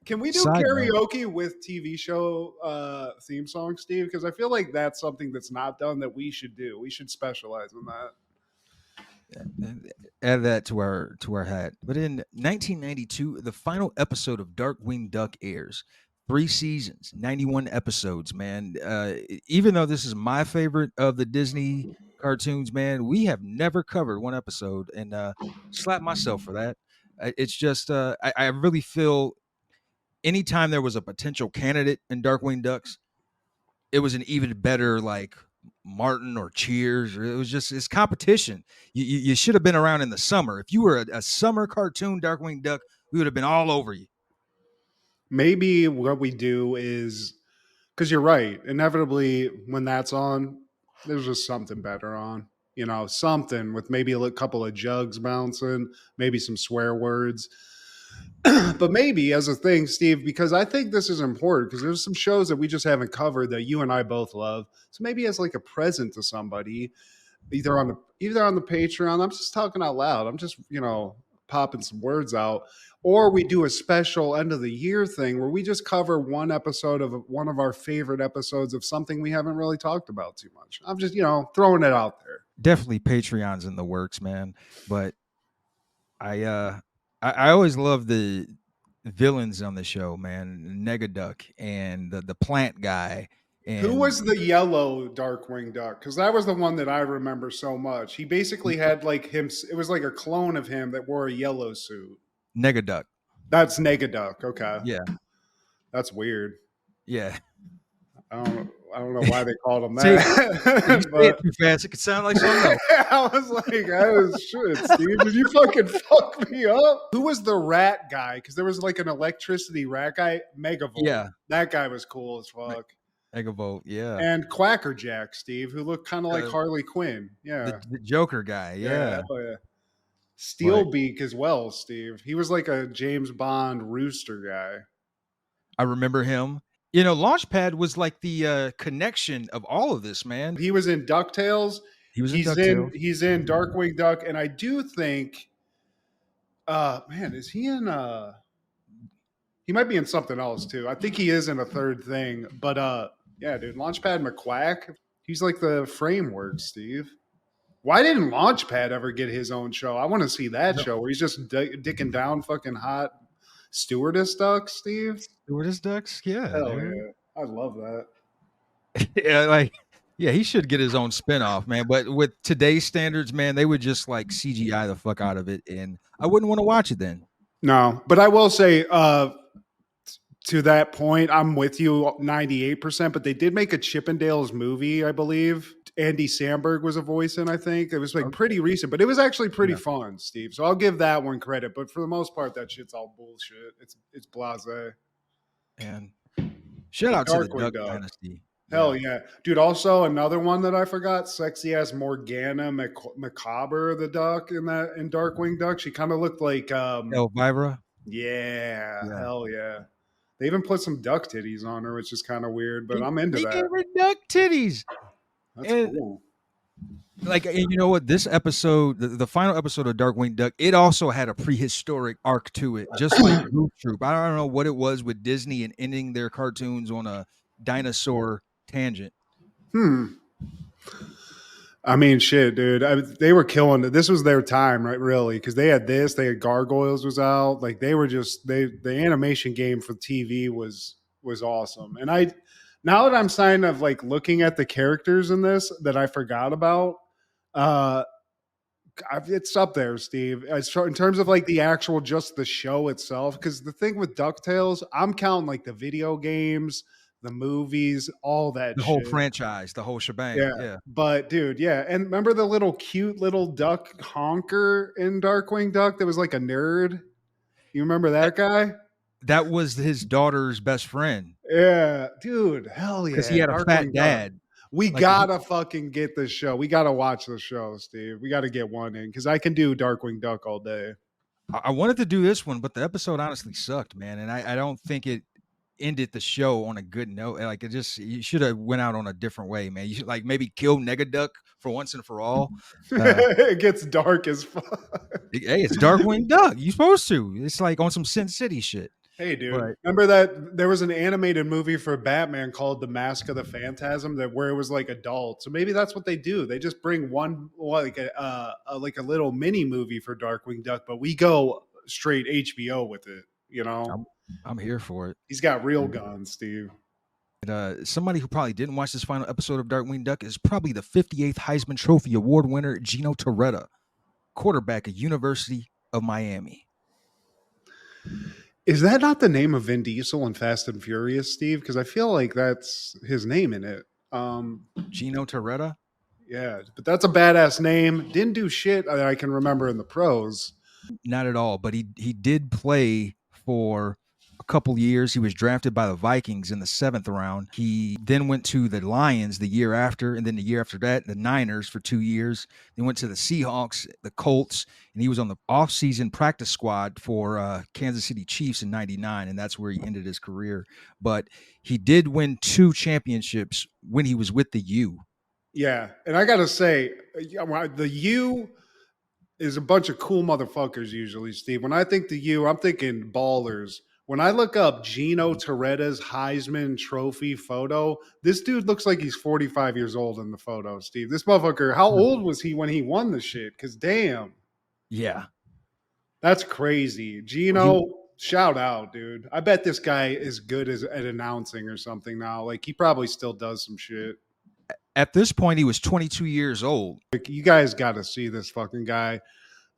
Can we do karaoke with TV show theme songs, Steve? Because I feel like that's something that's not done that we should do. We should specialize in that. Add that to our hat. But in 1992, the final episode of Darkwing Duck airs. 3 seasons, 91 episodes, man. Even though this is my favorite of the Disney cartoons, man, we have never covered one episode, and slap myself for that. It's just I really feel anytime there was a potential candidate in Darkwing Ducks, it was an even better like Martin or Cheers, or it was just it's competition. You should have been around in the summer. If you were a summer cartoon Darkwing Duck, we would have been all over you. Maybe what we do is, because you're right, inevitably when that's on, there's just something better on. Something with maybe a couple of jugs bouncing, maybe some swear words. But maybe as a thing, Steve, because I think this is important because there's some shows that we just haven't covered that you and I both love. So maybe as like a present to somebody, either on the Patreon. I'm just talking out loud. I'm just popping some words out, or we do a special end of the year thing where we just cover one episode of one of our favorite episodes of something we haven't really talked about too much. I'm just throwing it out there. Definitely Patreon's in the works, man. But I always love the villains on the show, man. Negaduck and the plant guy. And who was the yellow Darkwing Duck? Because that was the one that I remember so much. He basically had like him. It was like a clone of him that wore a yellow suit. Negaduck. That's Negaduck. Okay. Yeah. That's weird. Yeah. I don't know why they called him that. But too fast, it could sound like something else. I was like, shit, Steve, did you fucking fuck me up? Who was the rat guy? Because there was like an electricity rat guy, Megavolt. Yeah, that guy was cool as fuck. Megavolt, yeah. And Quackerjack, Steve, who looked kind of like Harley Quinn. Yeah, the Joker guy. Yeah. Steelbeak as well, Steve. He was like a James Bond rooster guy. I remember him. Launchpad was like the connection of all of this, man. He was in DuckTales. He's in Darkwing Duck, and I do think, is he in? He might be in something else too. I think he is in a third thing. But yeah, dude, Launchpad McQuack. He's like the framework, Steve. Why didn't Launchpad ever get his own show? I want to see that show where he's just dicking down fucking hot stewardess ducks, Steve. Stewardess ducks, yeah. Hell yeah. I love that. Yeah, he should get his own spinoff, man. But with today's standards, man, they would just like CGI the fuck out of it, and I wouldn't want to watch it then. No, but I will say, to that point, I'm with you 98%, but they did make a Chippendales movie, I believe. Andy Samberg was a voice in, I think. It was like pretty recent, but it was actually pretty fun, Steve. So I'll give that one credit. But for the most part, that shit's all bullshit. It's blasé. And shout out to the Darkwing Duck Duck. Dynasty. Hell yeah. Dude, also another one that I forgot, sexy ass Morgana Macabre, the duck in Darkwing Duck. She kind of looked like Elvira. yeah, Yeah. hell yeah. They even put some duck titties on her, which is kind of weird, but I'm into They that. gave her duck titties. That's cool. Like, and you know what? This episode, the final episode of Darkwing Duck, it also had a prehistoric arc to it, just like Goof Troop. I don't know what it was with Disney and ending their cartoons on a dinosaur tangent. I mean, shit, dude. They were killing it. This was their time, right? Really, because they had this. They had Gargoyles was out. Like they were just the animation game for TV was awesome. And now that I'm signing of like looking at the characters in this that I forgot about, it's up there, Steve. In terms of like the actual just the show itself, because the thing with DuckTales, I'm counting like the video games, the movies, all that The shit. whole franchise, the whole shebang. Yeah. But dude, yeah. And remember the little cute little duck honker in Darkwing Duck that was like a nerd? You remember that guy? That was his daughter's best friend. Yeah, dude. Hell yeah. Because he had a Darkwing fat Duck. dad. We gotta fucking get this show. We gotta watch the show, Steve. We gotta get one in because I can do Darkwing Duck all day. I wanted to do this one, but the episode honestly sucked, man. And I don't think it ended the show on a good note. Like you should have went out on a different way, man. You should like maybe kill Negaduck for once and for all. It gets dark as fuck. Hey, it's Darkwing Duck. You're supposed to. It's like on some Sin City shit. Hey, dude. Right. Remember that there was an animated movie for Batman called The Mask of the Phantasm where it was like adult. So maybe that's what they do. They just bring one like a little mini movie for Darkwing Duck, but we go straight HBO with it. You know, I'm here for it. He's got real guns, Steve. Somebody who probably didn't watch this final episode of Darkwing Duck is probably the 58th Heisman Trophy Award winner Gino Torretta, quarterback at University of Miami. Is that not the name of Vin Diesel in Fast and Furious, Steve? Because I feel like that's his name in it. Gino Torretta? Yeah, but that's a badass name. Didn't do shit that I can remember in the pros. Not at all, but he did play for a couple years. He was drafted by the Vikings in the 7th round. He then went to the Lions the year after, and then the year after that, the Niners for 2 years. He went to the Seahawks, the Colts, and he was on the off-season practice squad for Kansas City Chiefs in '99, and that's where he ended his career. But he did win 2 championships when he was with the U. Yeah, and I got to say, the U is a bunch of cool motherfuckers usually, Steve. When I think the U, I'm thinking ballers. When I look up Gino Torretta's Heisman Trophy photo, this dude looks like he's 45 years old in the photo, Steve. This motherfucker, how old was he when he won the shit? Because damn. Yeah. That's crazy. Gino, shout out, dude. I bet this guy is good at announcing or something now. Like, he probably still does some shit. At this point, he was 22 years old. Like, you guys got to see this fucking guy.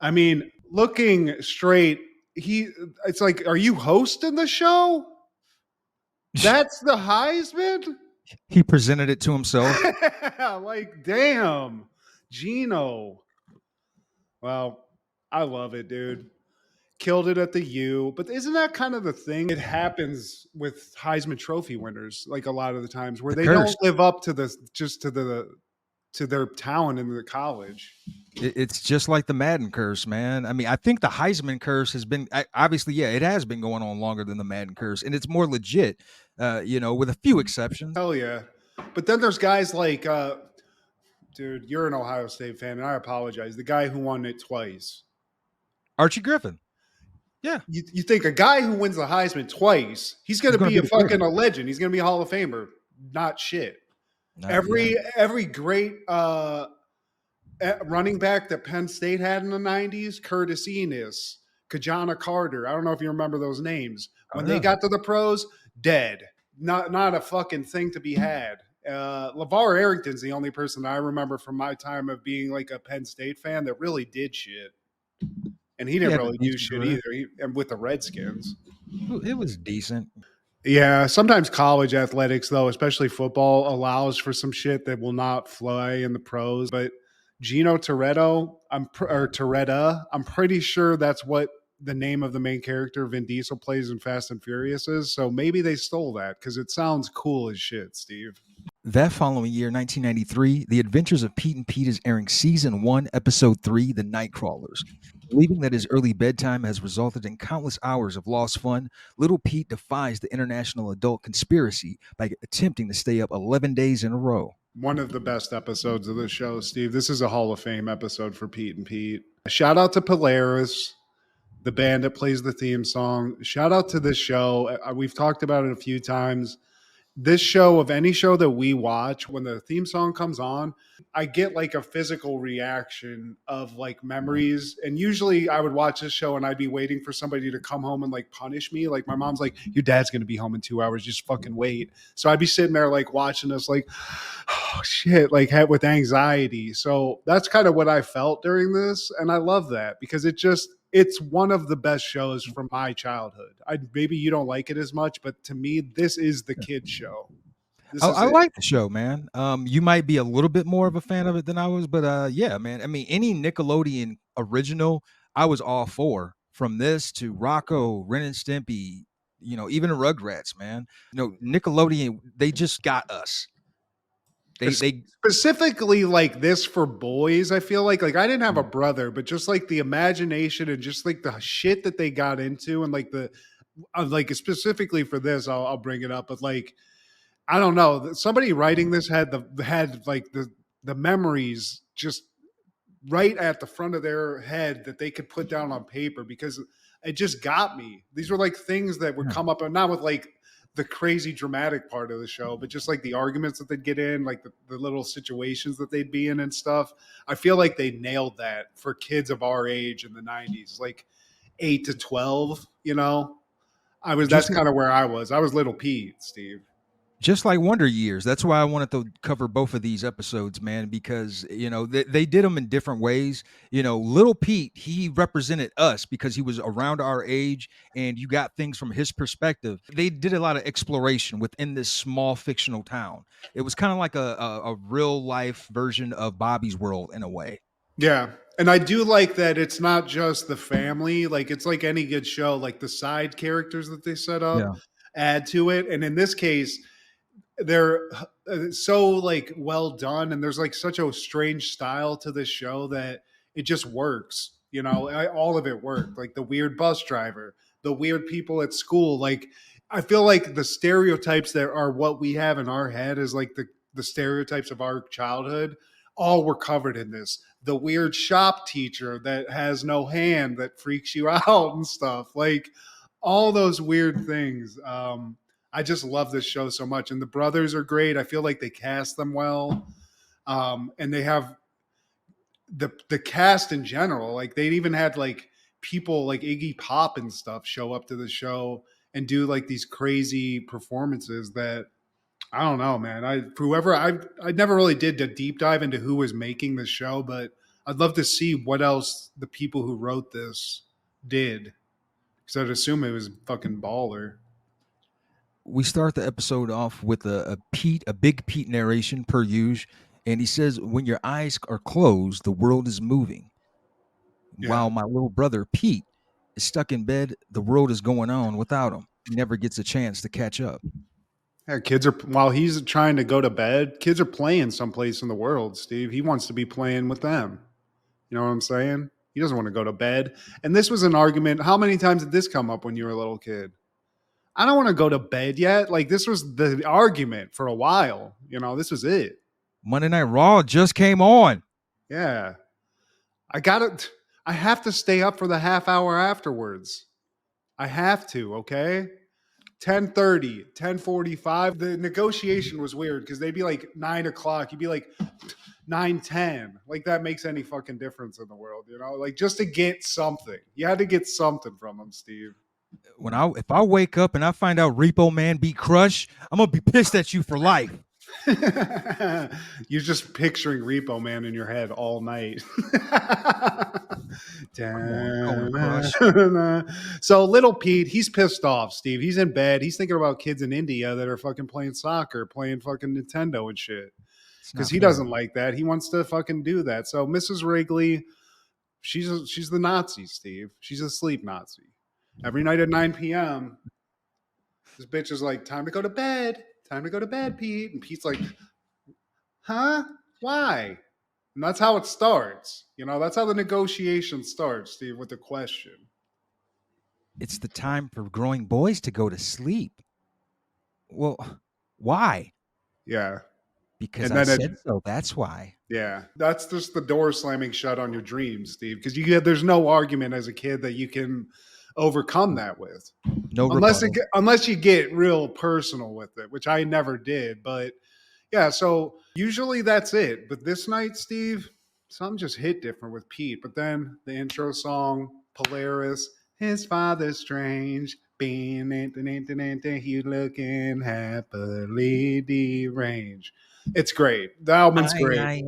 I mean, looking straight, it's like, are you hosting the show? That's the Heisman? He presented it to himself. Like, damn. Gino. Well, I love it, dude. Killed it at the U. But isn't that kind of the thing? It happens with Heisman Trophy winners, like a lot of the times, where they don't live up to their talent in the college. It's just like the Madden curse, man. I mean, I think the Heisman curse has been obviously, yeah, it has been going on longer than the Madden curse, and it's more legit, with a few exceptions. Hell yeah. But then there's guys like, dude, you're an Ohio State fan, and I apologize. The guy who won it twice. Archie Griffin. Yeah. You think a guy who wins the Heisman twice, he's going to be a fucking a legend. He's going to be a Hall of Famer. Not shit. Every great running back that Penn State had in the 90s, Curtis Enis, Kajana Carter. I don't know if you remember those names. When they got to the pros, dead. Not a fucking thing to be had. LeVar Arrington's the only person I remember from my time of being like a Penn State fan that really did shit. And he didn't really do shit either. And with the Redskins. It was decent. Yeah, sometimes college athletics, though, especially football, allows for some shit that will not fly in the pros. But Gino Toretto, or Toretta, I'm pretty sure that's what the name of the main character Vin Diesel plays in Fast and Furious is. So maybe they stole that because it sounds cool as shit, Steve. That following year, 1993, The Adventures of Pete and Pete is airing season 1, episode 3, The Nightcrawlers. Believing that his early bedtime has resulted in countless hours of lost fun, little Pete defies the international adult conspiracy by attempting to stay up 11 days in a row. One of the best episodes of the show, Steve. This is a Hall of Fame episode for Pete and Pete. Shout out to Polaris, the band that plays the theme song. Shout out to this show. We've talked about it a few times. This show, of any show that we watch, when the theme song comes on, I get like a physical reaction of like memories. And usually I would watch this show and I'd be waiting for somebody to come home and like punish me. Like my mom's like, your dad's going to be home in 2 hours. Just fucking wait. So I'd be sitting there like watching this like, oh shit, like with anxiety. So that's kind of what I felt during this. And I love that because it's one of the best shows from my childhood. Maybe you don't like it as much, but to me, this is the kid show. I like the show, man. You might be a little bit more of a fan of it than I was, but yeah, man. I mean, any Nickelodeon original, I was all for. From this to Rocco, Ren and Stimpy, even Rugrats, man. Nickelodeon, they just got us. They specifically like this for boys. I feel like I didn't have a brother, but just like the imagination and just like the shit that they got into, and like the like specifically for this, I'll bring it up. But like, I don't know, somebody writing this had like the memories just right at the front of their head that they could put down on paper because it just got me. These were like things that would come up, and not with like the crazy dramatic part of the show, but just like the arguments that they'd get in, like the little situations that they'd be in and stuff. I feel like they nailed that for kids of our age in the 90s, like 8 to 12, that's kind of where I was. I was little Pete, Steve. Just like Wonder Years. That's why I wanted to cover both of these episodes, man, because, they did them in different ways. Little Pete, he represented us because he was around our age and you got things from his perspective. They did a lot of exploration within this small fictional town. It was kind of like a real life version of Bobby's World in a way. Yeah. And I do like that it's not just the family. Like it's like any good show, like the side characters that they set up add to it. And in this case, they're so like well done, and there's like such a strange style to this show that it just works. All of it worked. Like the weird bus driver, the weird people at school. Like I feel like the stereotypes that are what we have in our head is like the stereotypes of our childhood. All were covered in this. The weird shop teacher that has no hand that freaks you out and stuff. Like all those weird things. I just love this show so much. And the brothers are great. I feel like they cast them well. And they have the cast in general. Like they even had like people like Iggy Pop and stuff show up to the show and do like these crazy performances that I don't know, man. I never really did a deep dive into who was making the show, but I'd love to see what else the people who wrote this did. Because I'd assume it was fucking baller. We start the episode off with a big Pete narration per usual, and he says, "When your eyes are closed, the world is moving. Yeah. While my little brother Pete is stuck in bed, the world is going on without him. He never gets a chance to catch up." Yeah, while he's trying to go to bed, kids are playing someplace in the world, Steve. He wants to be playing with them. You know what I'm saying? He doesn't want to go to bed. And this was an argument. How many times did this come up when you were a little kid? I don't want to go to bed yet. Like this was the argument for a while. This was it. Monday Night Raw just came on. Yeah. I have to stay up for the half hour afterwards. I have to, okay? 10:30, 10:45. The negotiation was weird because they'd be like 9 o'clock. You'd be like 9:10. Like that makes any fucking difference in the world, Like just to get something. You had to get something from them, Steve. If I wake up and I find out Repo Man beat Crush, I'm gonna be pissed at you for life. You're just picturing Repo Man in your head all night. Come on, Cone Crush. So little Pete, he's pissed off, Steve. He's in bed. He's thinking about kids in India that are fucking playing soccer, playing fucking Nintendo and shit. It's Because not he fair. doesn't like that. He wants to fucking do that. So Mrs. Wrigley, she's the Nazi, Steve. She's a sleep Nazi. Every night at 9 p.m., this bitch is like, time to go to bed. Time to go to bed, Pete. And Pete's like, huh? Why? And that's how it starts. You know, that's how the negotiation starts, Steve, with the question. It's the time for growing boys to go to sleep. Well, why? Yeah. Because And I then said so. That's why. yeah, that's just the door slamming shut on your dreams, Steve. Because there's no argument as a kid that you can overcome that with, No unless rebuttal. unless you get real personal with it, which I never did. But yeah, so usually that's it. But this night, Steve, something just hit different with Pete. But then the intro song, Polaris, his father's strange, being he looking happily deranged. It's great. The album's great.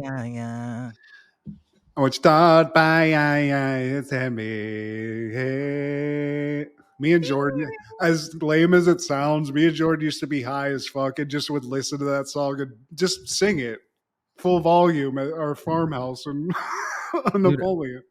Which thought by it's had me. Hey. Me and Jordan, as lame as it sounds, me and Jordan used to be high as fuck and just would listen to that song and just sing it full volume at our farmhouse and on Dude, Napoleon.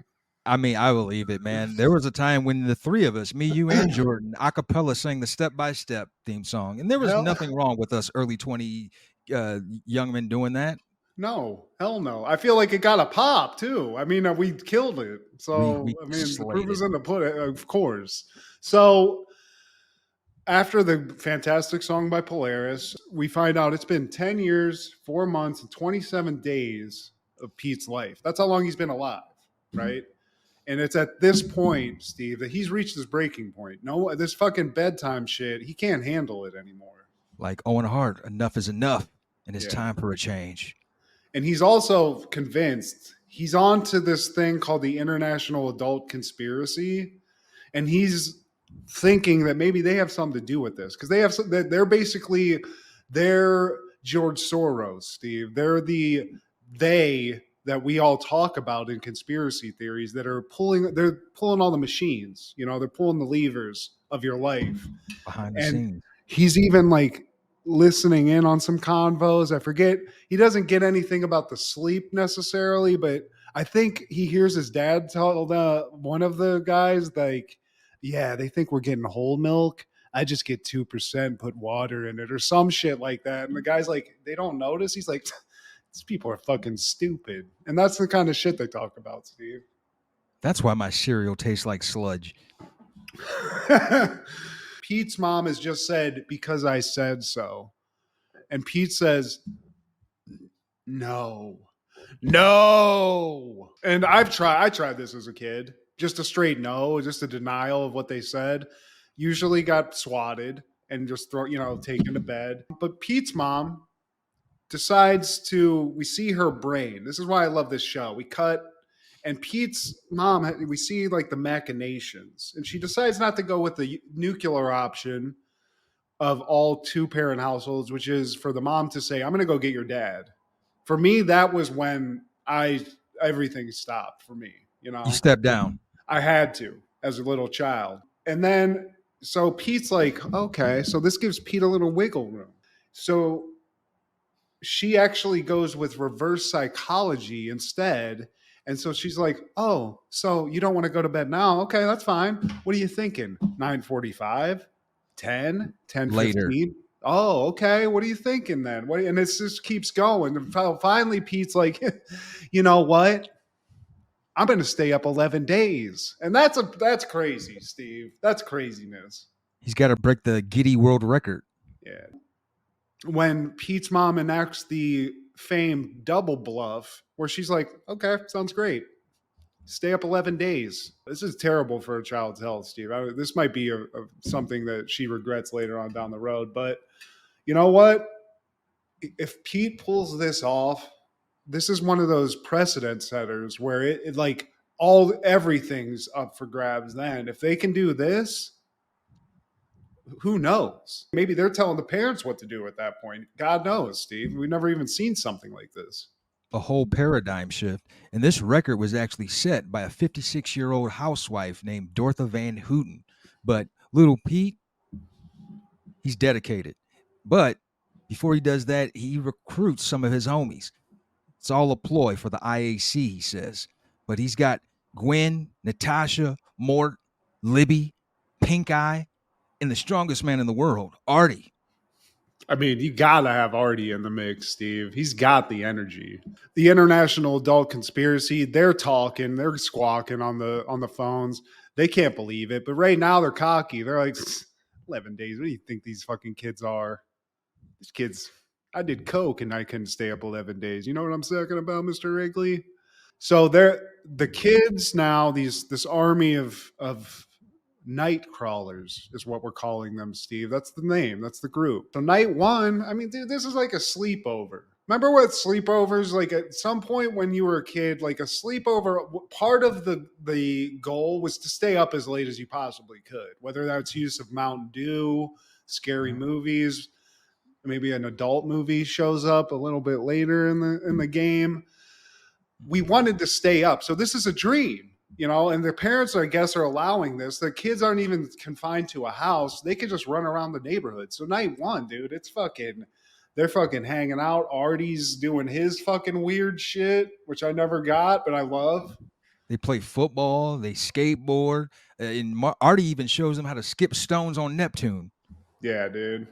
I mean, I believe it, man. There was a time when the three of us, me, you, and Jordan, a cappella sang the Step by Step theme song. And there was Hell, nothing wrong with us early 20 young men doing that. no, hell no. I feel like it got a pop too. I mean, we killed it. So, We I mean, the slayed proof is it. in the pudding, of course. So, after the fantastic song by Polaris, we find out it's been 10 years, 4 months, and 27 days of Pete's life. That's how long he's been alive, right? And it's at this point, Steve, that he's reached his breaking point. No, this fucking bedtime shit, he can't handle it anymore. Like Owen Hart, enough is enough. And it's Yeah. time for a change. And he's also convinced he's on to this thing called the International Adult Conspiracy. And he's thinking that maybe they have something to do with this because they're basically George Soros, Steve. They're they that we all talk about in conspiracy theories that are they're pulling all the machines, you know, they're pulling the levers of your life. Behind the And scenes. he's even like listening in on some convos. I forget, he doesn't get anything about the sleep necessarily, but I think he hears his dad tell one of the guys, like, yeah, they think we're getting whole milk. I just get 2%, put water in it or some shit like that. And the guy's like, they don't notice. He's like, these people are fucking stupid. And that's the kind of shit they talk about, Steve. That's why my cereal tastes like sludge. Pete's mom has just said, because I said so. And Pete says, no. And I tried this as a kid. Just a straight no, just a denial of what they said. Usually got swatted and just taken to bed. But Pete's mom decides we see her brain. This is why I love this show. We cut, and Pete's mom, we see like the machinations, and she decides not to go with the nuclear option of all 2-parent households, which is for the mom to say, I'm going to go get your dad. For me, that was when everything stopped for me. You know, You step down. I had to as a little child. And then, so Pete's like, okay, so this gives Pete a little wiggle room. So she actually goes with reverse psychology instead. And so she's like, oh, so you don't want to go to bed now? Okay, that's fine. What are you thinking? 9:45? 10? 10:15? Later. Oh, okay. What are you thinking then? And it just keeps going. And finally, Pete's like, you know what? I'm going to stay up 11 days. And that's crazy, Steve. That's craziness. He's got to break the giddy world record. Yeah. When Pete's mom enacts the famed double bluff, where she's like, okay, sounds great. Stay up 11 days. This is terrible for a child's health, Steve. This might be something that she regrets later on down the road. But you know what? If Pete pulls this off, this is one of those precedent setters where it like everything's up for grabs then. If they can do this, who knows? Maybe they're telling the parents what to do at that point. God knows, Steve. We've never even seen something like this. a whole paradigm shift. And this record was actually set by a 56-year-old housewife named Dorothy Van Houten. But little Pete, he's dedicated. But before he does that, he recruits some of his homies. It's all a ploy for the IAC, he says. But he's got Gwen, Natasha, Mort, Libby, Pink Eye, and the strongest man in the world, Artie. I mean, you gotta have Artie in the mix, Steve. He's got the energy. The International Adult Conspiracy, they're talking, they're squawking on the phones. They can't believe it. But right now they're cocky. They're like, 11 days. What do you think these fucking kids are? These kids, I did coke and I couldn't stay up 11 days. You know what I'm talking about, Mr. Wrigley? So they're the kids now, this army of Nightcrawlers is what we're calling them, Steve. That's the name. That's the group. So night one, I mean, dude, this is like a sleepover. Remember what sleepovers, like at some point when you were a kid, like a sleepover, part of the goal was to stay up as late as you possibly could, whether that's use of Mountain Dew, scary movies, maybe an adult movie shows up a little bit later in the game. We wanted to stay up. So this is a dream, and the parents, I guess, are allowing this. The kids aren't even confined to a house. They can just run around the neighborhood. So night one, dude, they're fucking hanging out. Artie's doing his fucking weird shit, which I never got, but I love. They play football, they skateboard, and Artie even shows them how to skip stones on Neptune. Yeah, dude.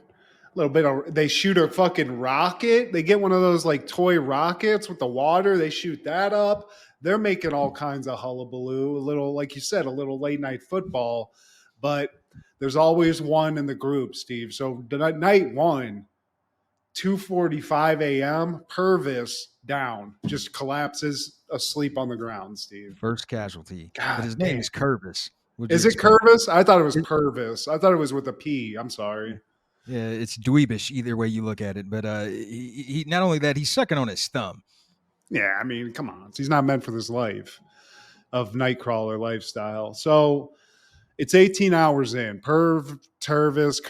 A little bit of, they shoot a fucking rocket. They get one of those like toy rockets with the water. They shoot that up. They're making all kinds of hullabaloo. A little, like you said, a little late night football. But there's always one in the group, Steve. So night one, 2:45 a.m., Purvis down, just collapses asleep on the ground, Steve. First casualty. God but his damn. name is Curvis. Is it Curvis? I thought it was Purvis. I thought it was with a P. I'm sorry. Yeah, it's dweebish either way you look at it. But he not only that, he's sucking on his thumb. Yeah, I mean, come on. He's not meant for this life of Nightcrawler lifestyle. So it's 18 hours in. Curvis,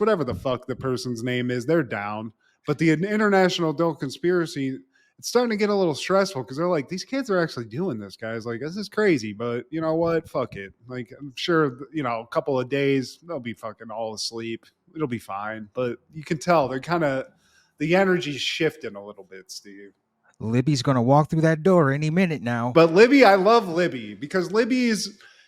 whatever the fuck the person's name is, they're down. But the International Adult Conspiracy, it's starting to get a little stressful because they're like, these kids are actually doing this, guys. Like, this is crazy, but you know what? Fuck it. Like, I'm sure, a couple of days, they'll be fucking all asleep. It'll be fine. But you can tell they're kind of, the energy's shifting a little bit, Steve. Libby's going to walk through that door any minute now. But Libby, I love Libby because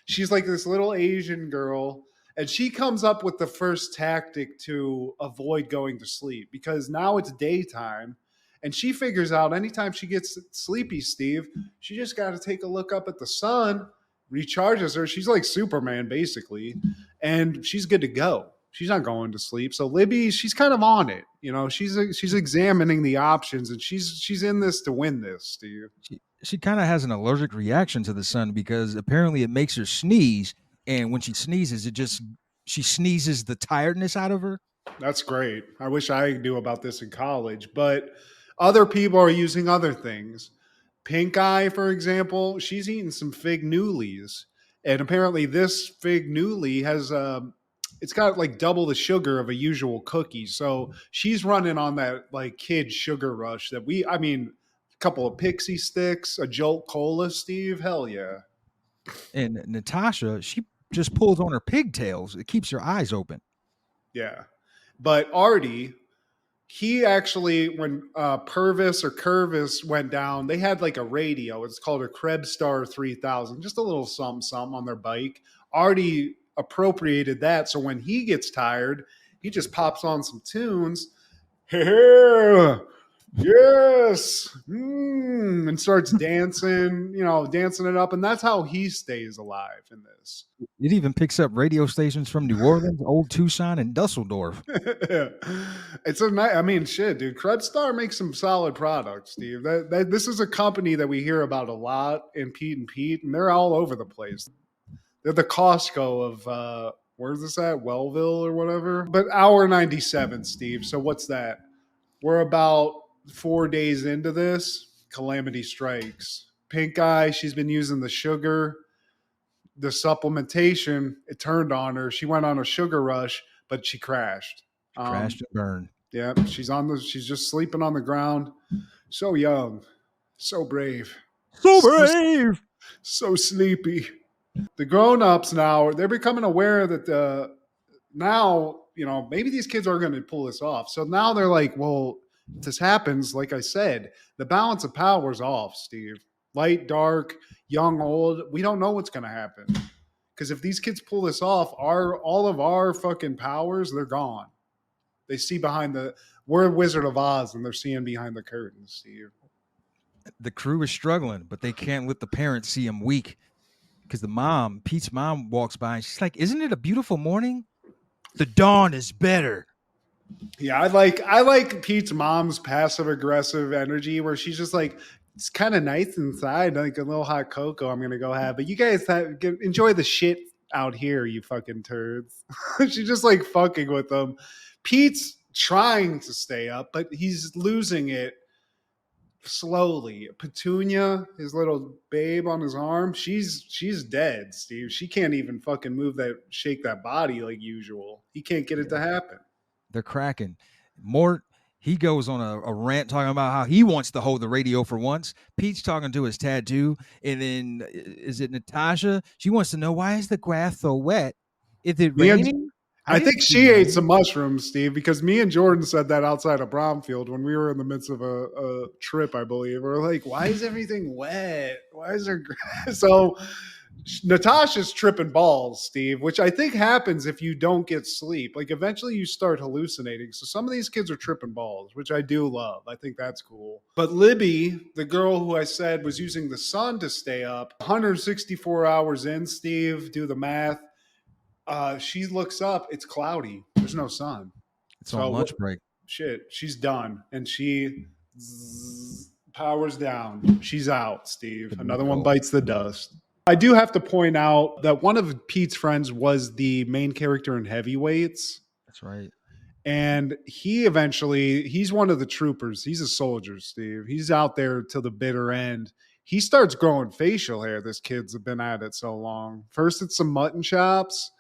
she's like this little Asian girl, and she comes up with the first tactic to avoid going to sleep because now it's daytime, and she figures out anytime she gets sleepy, Steve, she just got to take a look up at the sun, recharges her. She's like Superman, basically, and she's good to go. She's not going to sleep. So Libby, she's kind of on it. She's examining the options, and she's in this to win this, Steve. She kind of has an allergic reaction to the sun because apparently it makes her sneeze, and when she sneezes, she sneezes the tiredness out of her. That's great. I wish I knew about this in college, but other people are using other things. Pink Eye, for example, she's eating some fig newlies, and apparently this fig newly has it's got like double the sugar of a usual cookie. So she's running on that like kid sugar rush that a couple of pixie sticks, a Jolt Cola, Steve. Hell yeah. And Natasha, she just pulls on her pigtails. It keeps her eyes open. Yeah. But Artie, he actually, when Purvis or Curvis went down, they had like a radio. It's called a Krebstar 3000, just a little something on their bike. Artie appropriated that, so when he gets tired, he just pops on some tunes. Hey, yes, and starts dancing, dancing it up, and that's how he stays alive in this. It even picks up radio stations from New Orleans, Old Tucson, and Dusseldorf. It's shit, dude. Krebstar makes some solid products, Steve. This is a company that we hear about a lot in Pete and Pete, and they're all over the place. They're the Costco of where's this at? Wellville or whatever. But hour 97, Steve. So what's that? We're about 4 days into this. Calamity strikes. Pink Eye, she's been using the sugar, the supplementation. It turned on her. She went on a sugar rush, but she crashed. Crashed and burned. Yeah, she's just sleeping on the ground. So young. So brave. So brave. So sleepy. The grown-ups now, they're becoming aware that now, maybe these kids are going to pull this off. So now they're like, well, if this happens, like I said, the balance of power is off, Steve. Light, dark, young, old. We don't know what's going to happen. Because if these kids pull this off, all of our fucking powers, they're gone. They see we're Wizard of Oz and they're seeing behind the curtains, Steve. The crew is struggling, but they can't let the parents see him weak. Because Pete's mom walks by and she's like, "Isn't it a beautiful morning? The dawn is better." Yeah, I like Pete's mom's passive aggressive energy where she's just like, it's kind of nice inside, like a little hot cocoa I'm gonna go have, but you guys enjoy the shit out here, you fucking turds. She's just like fucking with them. Pete's trying to stay up, but he's losing it slowly. Petunia, his little babe on his arm, she's dead, Steve. She can't even fucking shake that body like usual. He can't get it to happen. They're cracking. Mort, he goes on a rant talking about how he wants to hold the radio for once. Pete's talking to his tattoo. And then, is it Natasha? She wants to know, why is the grass so wet? Is it raining? I think she ate some mushrooms, Steve, because me and Jordan said that outside of Bromfield when we were in the midst of a trip, I believe. We're like, why is everything wet? Why is there grass? So Natasha's tripping balls, Steve, which I think happens if you don't get sleep. Like eventually you start hallucinating. So some of these kids are tripping balls, which I do love. I think that's cool. But Libby, the girl who I said was using the sun to stay up, 164 hours in, Steve, do the math. She looks up. It's cloudy. There's no sun. It's on lunch break. Shit, she's done, and she powers down. She's out, Steve. Another one bites the dust. I do have to point out that one of Pete's friends was the main character in Heavyweights. That's right. And he's one of the troopers. He's a soldier, Steve. He's out there till the bitter end. He starts growing facial hair. This kid's been at it so long. First, it's some mutton chops.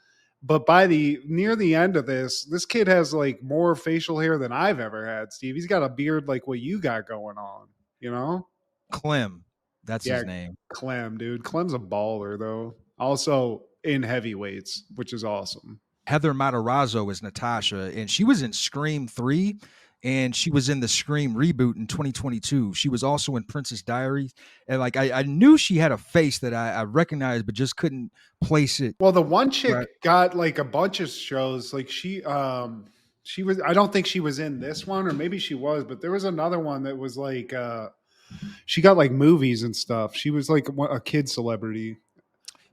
But near the end of this kid has like more facial hair than I've ever had, Steve. He's got a beard like what you got going on, you know? Clem. That's his name. Clem, dude. Clem's a baller, though. Also in Heavyweights, which is awesome. Heather Matarazzo is Natasha, and she was in Scream 3, and she was in the Scream reboot in 2022. She was also in Princess Diaries, and like I knew she had a face that I recognized, but just couldn't place it. Well, the one chick got like a bunch of shows. Like she was. I don't think she was in this one, or maybe she was, but there was another one that was like she got like movies and stuff. She was like a kid celebrity.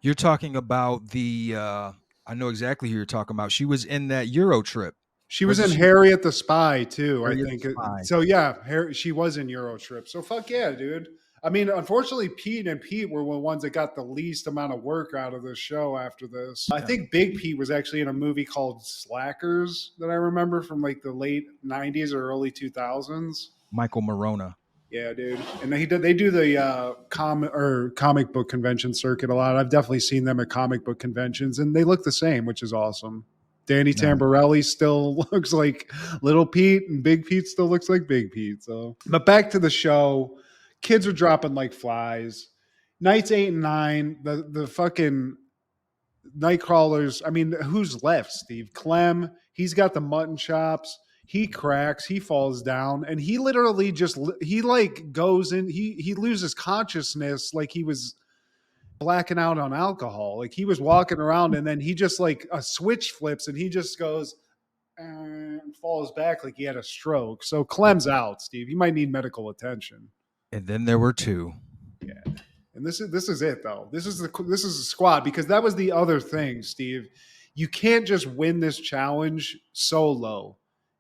You're talking about the. I know exactly who you're talking about. She was in that Euro trip. She was in Harriet the Spy too, I think. So yeah, she was in Euro Trip. So fuck yeah, dude. I mean, unfortunately, Pete were the ones that got the least amount of work out of this show after this. I think Big Pete was actually in a movie called Slackers that I remember from like the late 90s or early 2000s. Michael Morona. Yeah, dude. And they do the comic book convention circuit a lot. I've definitely seen them at comic book conventions, and they look the same, which is awesome. Danny Tamborelli still looks like Little Pete, and Big Pete still looks like Big Pete. So, but back to the show, kids are dropping like flies. Nights 8 and 9, the fucking Nightcrawlers. I mean, who's left? Steve Clem. He's got the mutton chops. He cracks. He falls down, and he literally goes in. He loses consciousness, like he was blacking out on alcohol. Like he was walking around and then he just like a switch flips and he just goes and falls back like he had a stroke. So Clem's out, Steve. He might need medical attention. And then there were two. Yeah. And this is it though. This is the squad, because that was the other thing, Steve. You can't just win this challenge solo.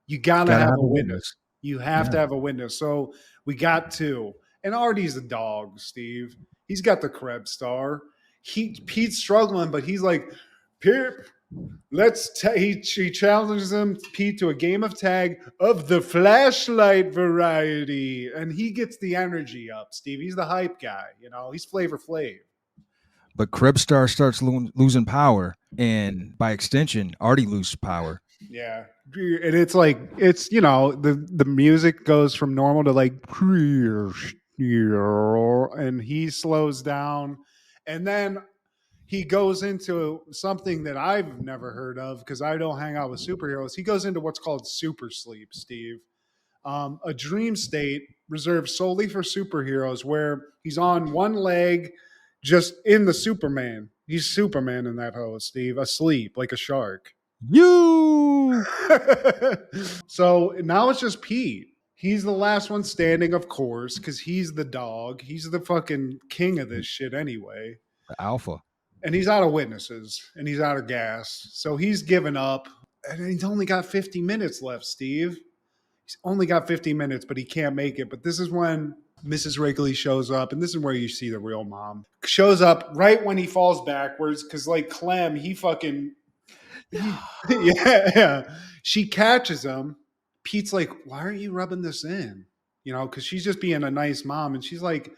You gotta have a witness. You have to have a witness. So we got two. And Artie's a dog, Steve. He's got the Krebs star. Pete's struggling, but he's like, Pete, he challenges him, Pete, to a game of tag of the flashlight variety. And he gets the energy up, Steve. He's the hype guy. You know, he's Flavor Flav. But Krebs star starts losing power. And by extension, Artie loses power. Yeah. And it's like, the music goes from normal to like, and he slows down, and then he goes into something that I've never heard of because I don't hang out with superheroes. He goes into what's called super sleep, Steve. A dream state reserved solely for superheroes where he's on one leg, just in the Superman. He's Superman in that hose, Steve, asleep like a shark. You. So now it's just Pete. He's the last one standing, of course, because he's the dog. He's the fucking king of this shit anyway. The alpha. And he's out of witnesses and he's out of gas. So he's given up. And he's only got 50 minutes left, Steve. He's only got 50 minutes, but he can't make it. But this is when Mrs. Wrigley shows up, and this is where you see the real mom. Shows up right when he falls backwards, because like Clem, yeah. She catches him. Pete's like, why aren't you rubbing this in? Because she's just being a nice mom. And she's like,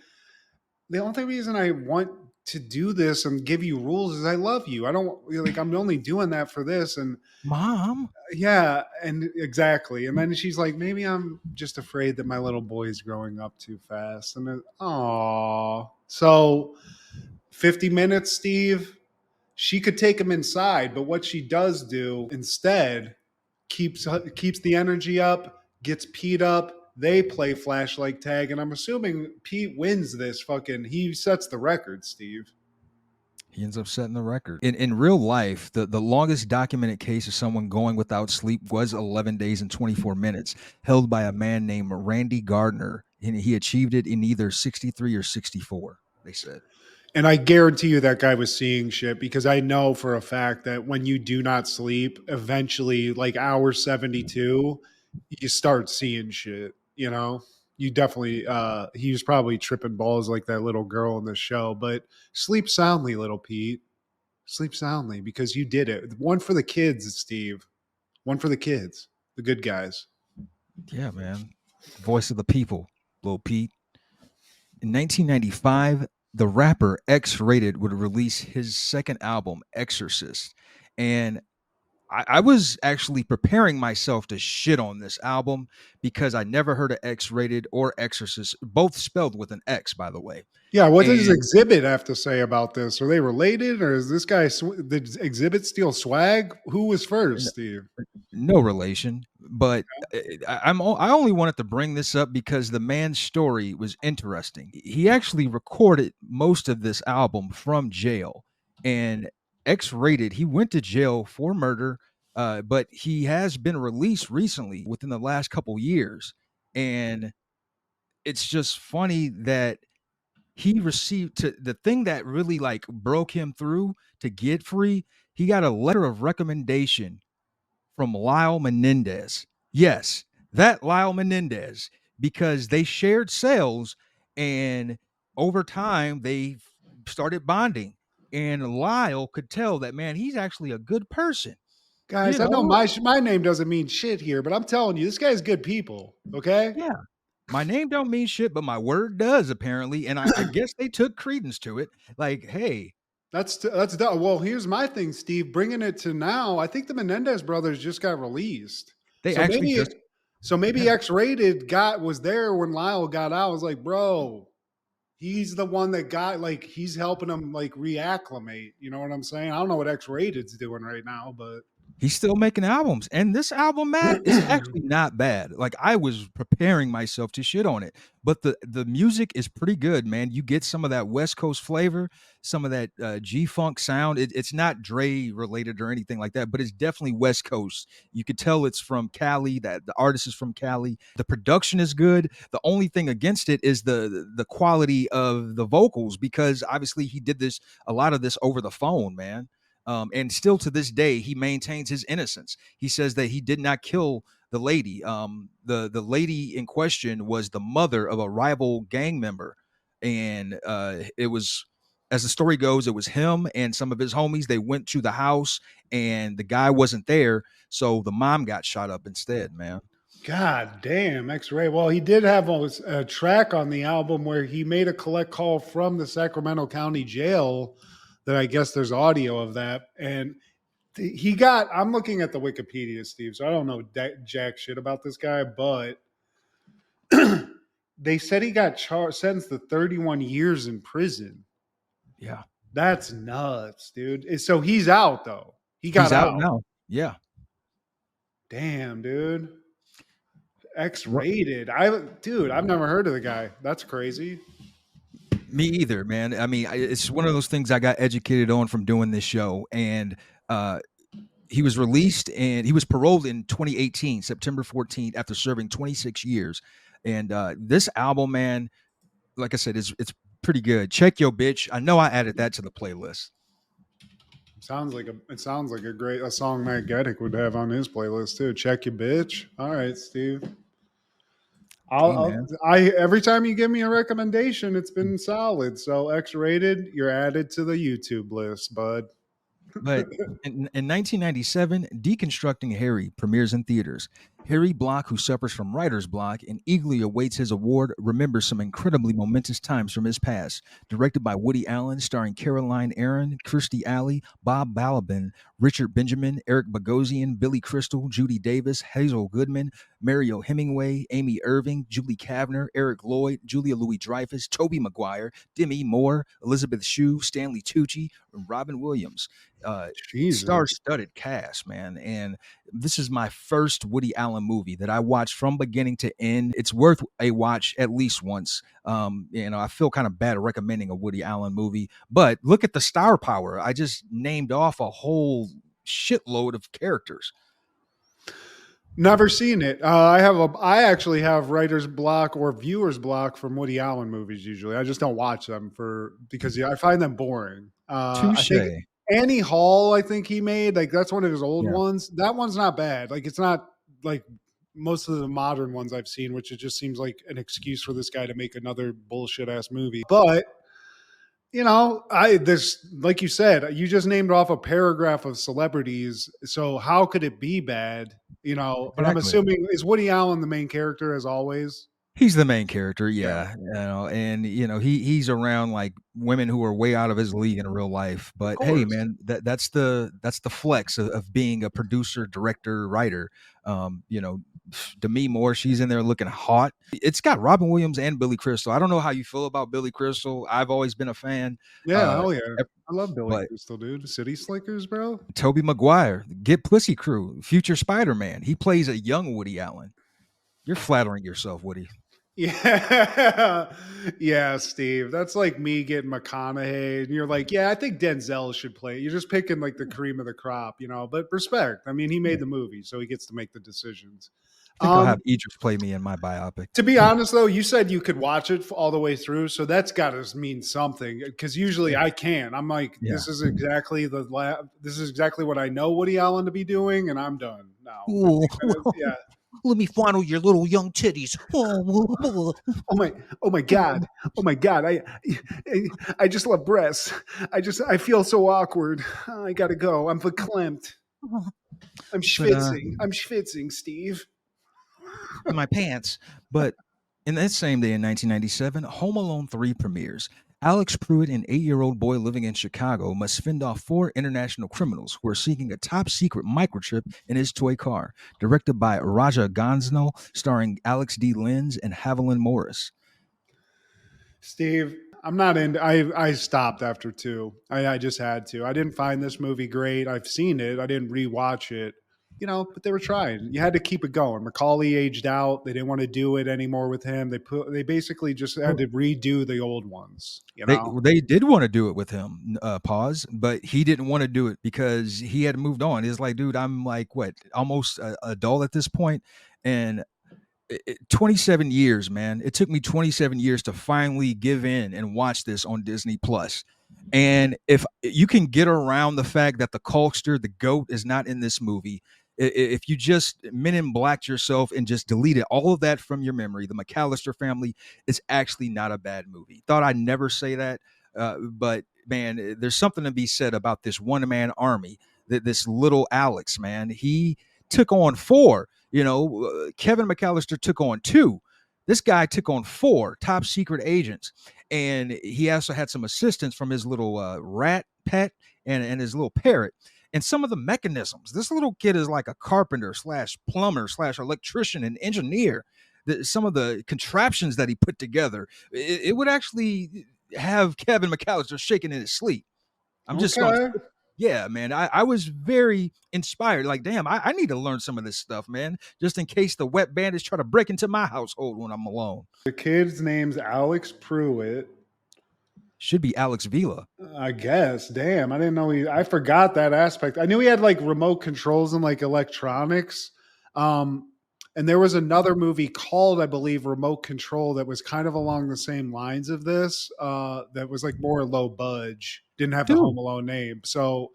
the only reason I want to do this and give you rules is I love you. I don't like, I'm only doing that for this. And Mom. yeah, and exactly. And then she's like, maybe I'm just afraid that my little boy is growing up too fast. And oh, so 50 minutes, Steve. She could take him inside, but what she does do instead keeps the energy up, gets Pete up. They play flashlight tag, and I'm assuming Pete wins this. He sets the record, Steve. He ends up setting the record. In real life, the longest documented case of someone going without sleep was 11 days and 24 minutes, held by a man named Randy Gardner, and he achieved it in either 63 or 64, they said. And I guarantee you that guy was seeing shit, because I know for a fact that when you do not sleep, eventually, like hour 72, you start seeing shit, You definitely, he was probably tripping balls like that little girl in the show, but sleep soundly, little Pete. Sleep soundly, because you did it. One for the kids, Steve. One for the kids, the good guys. Yeah, man. Voice of the people, Lil Pete. In 1995, the rapper X-Rated would release his second album, Exorcist. And I was actually preparing myself to shit on this album because I never heard of X-Rated or Exorcist, both spelled with an X, by the way. Yeah, what does Exhibit have to say about this? Are they related, or is this guy did Exhibit steal swag? Who was first, Steve? No relation, but I only wanted to bring this up because the man's story was interesting. He actually recorded most of this album from jail, and X-Rated, he went to jail for murder, but he has been released recently within the last couple years, and it's just funny that he received the thing that really like broke him through to get free. He got a letter of recommendation from Lyle Menendez. Yes, that Lyle Menendez, because they shared cells, and over time they started bonding. And Lyle could tell that, man, he's actually a good person. Guys, I know my name doesn't mean shit here, but I'm telling you, this guy's good people. Okay. Yeah. My name don't mean shit, but my word does, apparently. And I guess they took credence to it. Like, hey, that's done. Well, here's my thing, Steve. Bringing it to now, I think the Menendez brothers just got released. they So actually maybe, just maybe X-Rated was there when Lyle got out. I was like, bro, he's the one that got, like, he's helping him like reacclimate. You know what I'm saying? I don't know what X-Rated's doing right now, but he's still making albums. And this album, Matt, is actually not bad. Like, I was preparing myself to shit on it, but the music is pretty good, man. You get some of that West Coast flavor, some of that G-funk sound. It's not Dre related or anything like that, but it's definitely West Coast. You could tell it's from Cali, that the artist is from Cali. The production is good. The only thing against it is the quality of the vocals, because obviously he did a lot of this over the phone, man. And still to this day, he maintains his innocence. He says that he did not kill the lady. The lady in question was the mother of a rival gang member, and it was, as the story goes, it was him and some of his homies. They went to the house, and the guy wasn't there, so the mom got shot up instead. Man. God damn, X-Ray. Well, he did have a track on the album where he made a collect call from the Sacramento County Jail. That I guess there's audio of that. And I'm looking at the Wikipedia, Steve, so I don't know jack shit about this guy, but they said he got sentenced to 31 years in prison. Yeah. That's nuts, dude. So he's out though. He got He's out out. now. Yeah. Damn, dude. What? X-rated. Dude, I've never heard of the guy. That's crazy. Me either, man. I mean, it's one of those things I got educated on from doing this show. And he was released and he was paroled in 2018, September 14th, after serving 26 years. And this album, man, like I said, it's pretty good. Check Your Bitch. I know I added that to the playlist. It sounds like a song Matt Geddick would have on his playlist too. Check Your Bitch. All right, Steve. Hey, man. Every time you give me a recommendation, it's been solid. So X-rated, you're added to the YouTube list, bud. But in 1997, Deconstructing Harry premieres in theaters. Harry Block, who suffers from writer's block and eagerly awaits his award, remembers some incredibly momentous times from his past. Directed by Woody Allen, starring Caroline Aaron, Kirstie Alley, Bob Balaban, Richard Benjamin, Eric Bogosian, Billy Crystal, Judy Davis, Hazel Goodman, Mario Hemingway, Amy Irving, Julie Kavner, Eric Lloyd, Julia Louis-Dreyfus, Tobey Maguire, Demi Moore, Elizabeth Shue, Stanley Tucci, and Robin Williams. Jesus. Star-studded cast, man. And this is my first Woody Allen movie that I watched from beginning to end. It's worth a watch at least once. I feel kind of bad recommending a Woody Allen movie, but look at the star power. I just named off a whole shitload of characters. Never seen it. I actually have writer's block or viewer's block from Woody Allen movies. Usually, I just don't watch them because I find them boring. I Touche. think Annie Hall, I think he made, like, that's one of his old Yeah. ones. That one's not bad. Like, it's not like most of the modern ones I've seen, which it just seems like an excuse for this guy to make another bullshit ass movie. But there's, like you said, you just named off a paragraph of celebrities. So how could it be bad? But I'm Exactly. assuming, is Woody Allen the main character as always? He's the main character, yeah. And he's around like women who are way out of his league in real life. But hey, course. man, that's the flex of being a producer, director, writer. Demi Moore, she's in there looking hot. It's got Robin Williams and Billy Crystal. I don't know how you feel about Billy Crystal. I've always been a fan. Yeah, hell yeah. I love Billy but Crystal, dude. City Slickers, bro. Tobey Maguire, Get Pussy Crew, future Spider-Man. He plays a young Woody Allen. You're flattering yourself, Woody. Yeah. Yeah, Steve. That's like me getting McConaughey, and you're like, yeah, I think Denzel should play. You're just picking like the cream of the crop, but respect. I mean, he made the movie, so he gets to make the decisions. I think I'll have Idris play me in my biopic. To be honest, though, you said you could watch it all the way through, so that's got to mean something. Because usually I can. I'm like, this is exactly what I know Woody Allen to be doing, and I'm done now. Yeah. Let me fondle your little young titties. Oh my God. Oh my God. I just love breasts. I feel so awkward. I gotta go. I'm verklempt. I'm schwitzing. I'm schwitzing, Steve. In my pants. But in that same day in 1997, Home Alone 3 premieres. Alex Pruitt, an 8-year-old boy living in Chicago, must fend off 4 international criminals who are seeking a top-secret microchip in his toy car. Directed by Raja Gonzalo, starring Alex D. Lenz and Haviland Morris. Steve, I'm not in. I stopped after 2. I just had to. I didn't find this movie great. I've seen it. I didn't rewatch it. But they were trying. You had to keep it going. Macaulay aged out. They didn't want to do it anymore with him. They basically just had to redo the old ones. They did want to do it with him, but he didn't want to do it because he had moved on. It's like, dude, I'm like, what, almost adult at this point, and 27 years, man. It took me 27 years to finally give in and watch this on Disney Plus. And if you can get around the fact that the Culkster, the goat, is not in this movie, if you just Men in Black yourself and just delete it, all of that from your memory, the McAllister family is actually not a bad movie. Thought I'd never say that, but man, there's something to be said about this one-man army. This little Alex, man, he took on 4. Kevin McAllister took on 2. This guy took on 4 top secret agents, and he also had some assistance from his little rat pet and his little parrot. And some of the mechanisms, this little kid is like a carpenter / plumber / electrician and engineer. some of the contraptions that he put together, it would actually have Kevin McAllister shaking in his sleep. I'm just going, Okay. yeah, man. I was very inspired. Like, damn, I need to learn some of this stuff, man, just in case the wet bandits try to break into my household when I'm alone. The kid's name's Alex Pruitt. Should be Alex Vila. I guess. Damn, I didn't know I forgot that aspect. I knew he had like remote controls and like electronics. Um, and there was another movie called, I believe, Remote Control that was kind of along the same lines of this. That was like more low budge, didn't have the Dude, Home Alone name. So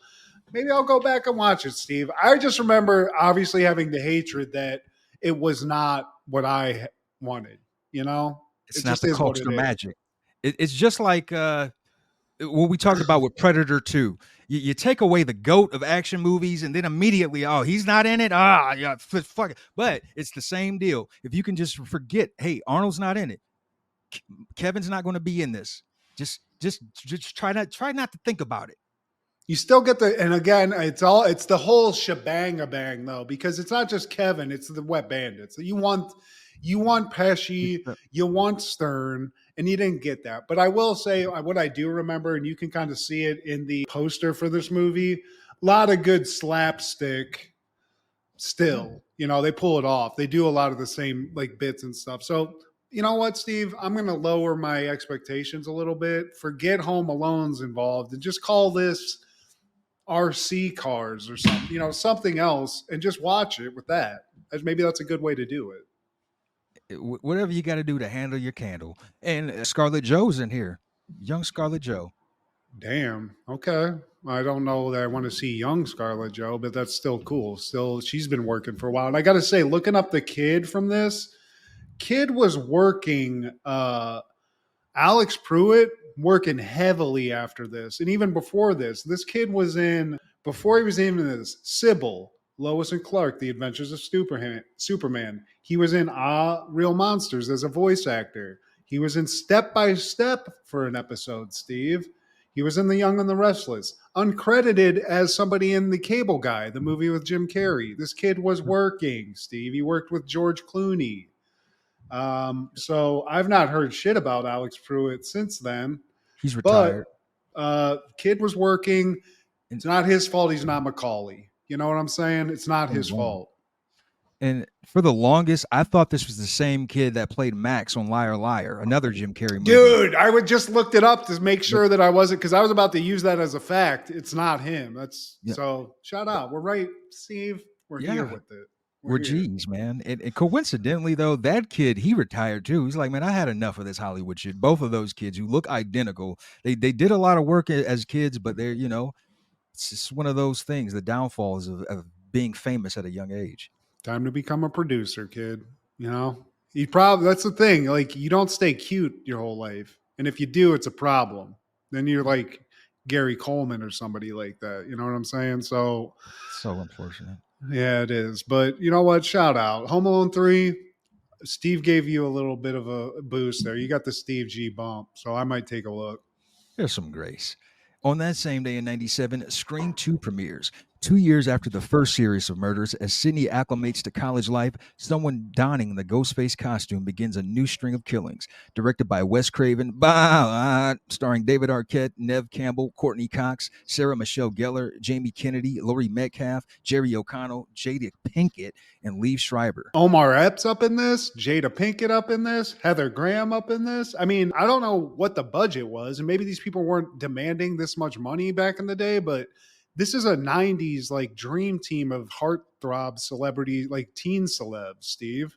maybe I'll go back and watch it, Steve. I just remember obviously having the hatred that it was not what I wanted. You know, it's it not just the is what it culture is. magic. It's just like what we talked about with Predator 2. You take away the goat of action movies, and then immediately, oh, he's not in it. Ah, yeah, fuck it. But it's the same deal. If you can just forget, hey, Arnold's not in it. Kevin's not going to be in this. Just try not to think about it. You still get and again, it's the whole shebang bang though, because it's not just Kevin, it's the Wet Bandits. You want Pesci, you want Stern, and you didn't get that. But I will say what I do remember, and you can kind of see it in the poster for this movie, a lot of good slapstick still. You know, they pull it off. They do a lot of the same like bits and stuff. So you know what, Steve? I'm going to lower my expectations a little bit. Forget Home Alone's involved and just call this RC cars or something, something else, and just watch it with that. Maybe that's a good way to do it. Whatever you got to do to handle your candle. And Scarlett Joe's in here. Young Scarlett Joe. Damn. Okay. I don't know that I want to see young Scarlett Joe, but that's still cool. Still, she's been working for a while. And I got to say, looking up the kid from this, kid was working, Alex Pruitt working heavily after this. And even before this kid was before he was even in this, Sybil, Lois and Clark, The Adventures of Superman. He was in Real Monsters as a voice actor. He was in Step by Step for an episode, Steve. He was in The Young and the Restless, uncredited as somebody in The Cable Guy, the movie with Jim Carrey. This kid was working, Steve. He worked with George Clooney. So I've not heard shit about Alex Pruitt since then. He's retired. But kid was working. It's not his fault he's not Macaulay. You know what I'm saying? It's not his fault. And for the longest, I thought this was the same kid that played Max on Liar Liar, another Jim Carrey movie. Dude, I would just looked it up to make sure that I wasn't, because I was about to use that as a fact. It's not him. So shout out. We're right, Steve. We're here with it. We're G's, man. And coincidentally, though, that kid, he retired too. He's like, man, I had enough of this Hollywood shit. Both of those kids who look identical, they did a lot of work as kids, but they're, it's just one of those things, the downfalls of being famous at a young age. Time to become a producer, kid. That's the thing. Like, you don't stay cute your whole life. And if you do, it's a problem. Then you're like Gary Coleman or somebody like that. You know what I'm saying? So unfortunate. Yeah, it is. But you know what? Shout out. Home Alone 3, Steve gave you a little bit of a boost there. You got the Steve G bump. So I might take a look. There's some grace. On that same day in 97, Scream 2 premieres. 2 years after the first series of murders, as Sidney acclimates to college life, someone donning the Ghostface costume begins a new string of killings. Directed by Wes Craven, starring David Arquette, Neve Campbell, Courtney Cox, Sarah Michelle Gellar, Jamie Kennedy, Laurie Metcalf, Jerry O'Connell, Jada Pinkett, and Liev Schreiber. Omar Epps up in this, Jada Pinkett up in this, Heather Graham up in this. I mean, I don't know what the budget was, and maybe these people weren't demanding this much money back in the day, but this is a 90s like dream team of heartthrob celebrity, like teen celebs, Steve.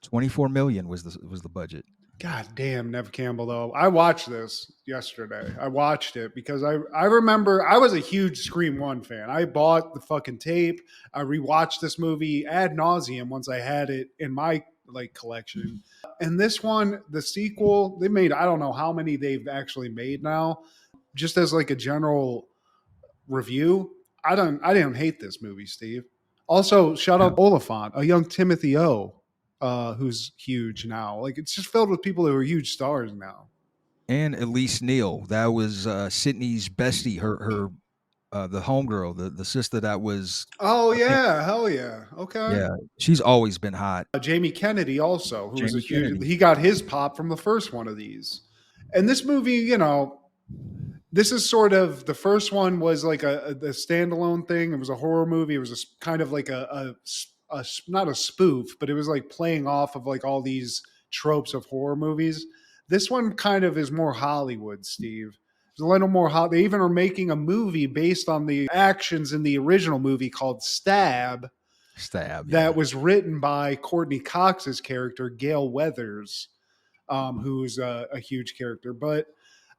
24 million was the budget. God damn, Neve Campbell, though. I watched this yesterday. I watched it because I remember I was a huge Scream 1 fan. I bought the fucking tape. I rewatched this movie ad nauseum once I had it in my like collection. And this one, the sequel, they made, I don't know how many they've actually made now. Just as like a general review, I didn't hate this movie, Steve. Also, shout out Oliphant, a young Timothy O, who's huge now. Like, it's just filled with people who are huge stars now. And Elise Neal, that was Sydney's bestie, her the homegirl, the sister that was, Oh I think, yeah, hell yeah. Okay. yeah, she's always been hot. Jamie Kennedy also, who was a Jamie huge. Kennedy. He got his pop from the first one of these, and this movie, this is sort of the first one was like a standalone thing. It was a horror movie. It was kind of like not a spoof, but it was like playing off of like all these tropes of horror movies. This one kind of is more Hollywood, Steve. It's a little more hot. They even are making a movie based on the actions in the original movie called Stab, Stab. Yeah. that was written by Courtney Cox's character, Gail Weathers, who's a huge character. But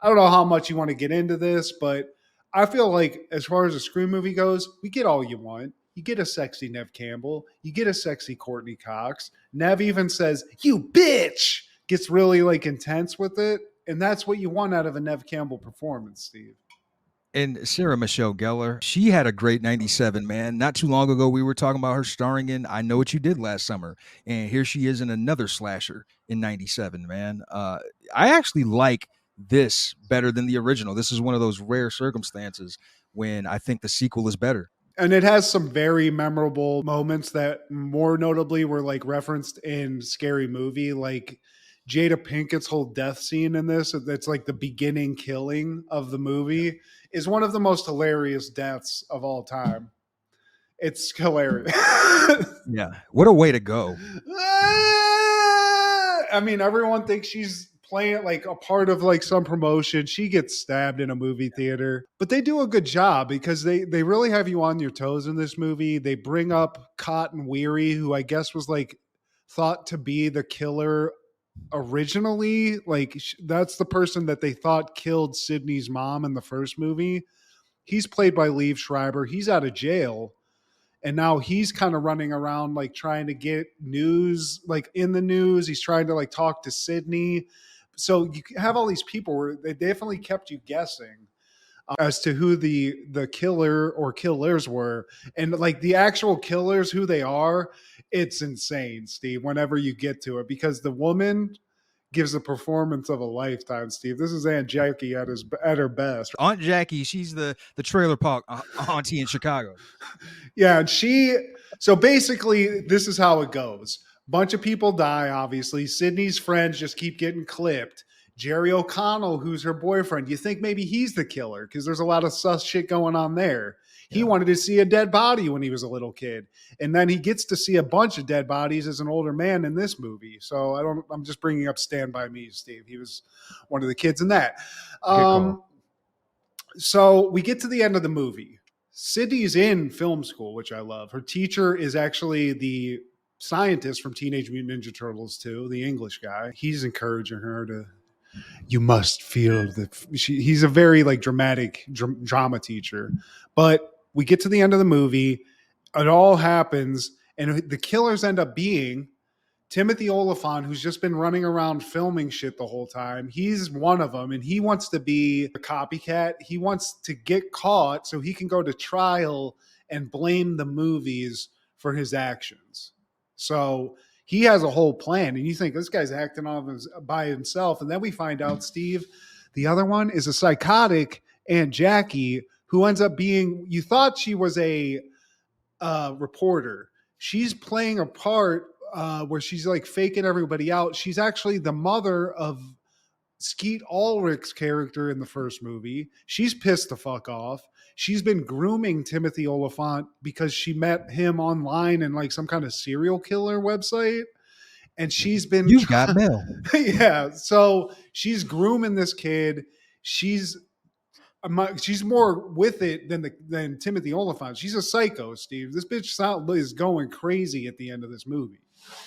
I don't know how much you want to get into this, but I feel like as far as a Scream movie goes, we get all you want. You get a sexy Nev Campbell. You get a sexy Courtney Cox. Nev even says, "You bitch," gets really like intense with it. And that's what you want out of a Nev Campbell performance, Steve. And Sarah Michelle Gellar, she had a great 97, man. Not too long ago, we were talking about her starring in I Know What You Did Last Summer. And here she is in another slasher in 97, man. I actually like this better than the original. This is one of those rare circumstances when I think the sequel is better. And it has some very memorable moments that more notably were like referenced in Scary Movie, like Jada Pinkett's whole death scene in this. That's like the beginning killing of the movie is one of the most hilarious deaths of all time. It's hilarious. Yeah. What a way to go. I mean, everyone thinks she's playing like a part of like some promotion. She gets stabbed in a movie theater, but they do a good job because they really have you on your toes in this movie. They bring up Cotton Weary, who I guess was like thought to be the killer originally. Like that's the person that they thought killed Sydney's mom in the first movie. He's played by Liev Schreiber. He's out of jail. And now he's kind of running around like trying to get news, like in the news. He's trying to like talk to Sydney. So you have all these people where they definitely kept you guessing as to who the killer or killers were. And like the actual killers, who they are, it's insane, Steve, whenever you get to it, because the woman gives a performance of a lifetime, Steve. This is Aunt Jackie at her best. Aunt Jackie, she's the trailer park auntie in Chicago. Yeah, and so basically, this is how it goes. Bunch of people die, obviously. Sydney's friends just keep getting clipped. Jerry O'Connell, who's her boyfriend, you think maybe he's the killer because there's a lot of sus shit going on there. He wanted to see a dead body when he was a little kid. And then he gets to see a bunch of dead bodies as an older man in this movie. So I'm just bringing up Stand By Me, Steve. He was one of the kids in that. So we get to the end of the movie. Sydney's in film school, which I love. Her teacher is actually the scientist from Teenage Mutant Ninja Turtles 2, the English guy. He's encouraging her to, you must feel that he's a very like dramatic drama teacher. But we get to the end of the movie. It all happens. And the killers end up being Timothy Oliphant, who's just been running around filming shit the whole time. He's one of them, and he wants to be a copycat. He wants to get caught so he can go to trial and blame the movies for his actions. So he has a whole plan, and you think this guy's acting by himself. And then we find out, Steve, the other one is a psychotic Aunt Jackie who ends up being, you thought she was a reporter. She's playing a part where she's like faking everybody out. She's actually the mother of Skeet Ulrich's character in the first movie. She's pissed the fuck off. She's been grooming Timothy Oliphant because she met him online in like some kind of serial killer website. And she's been... You've got mail. Yeah. So she's grooming this kid. She's more with it than Timothy Oliphant. She's a psycho, Steve. This bitch is going crazy at the end of this movie.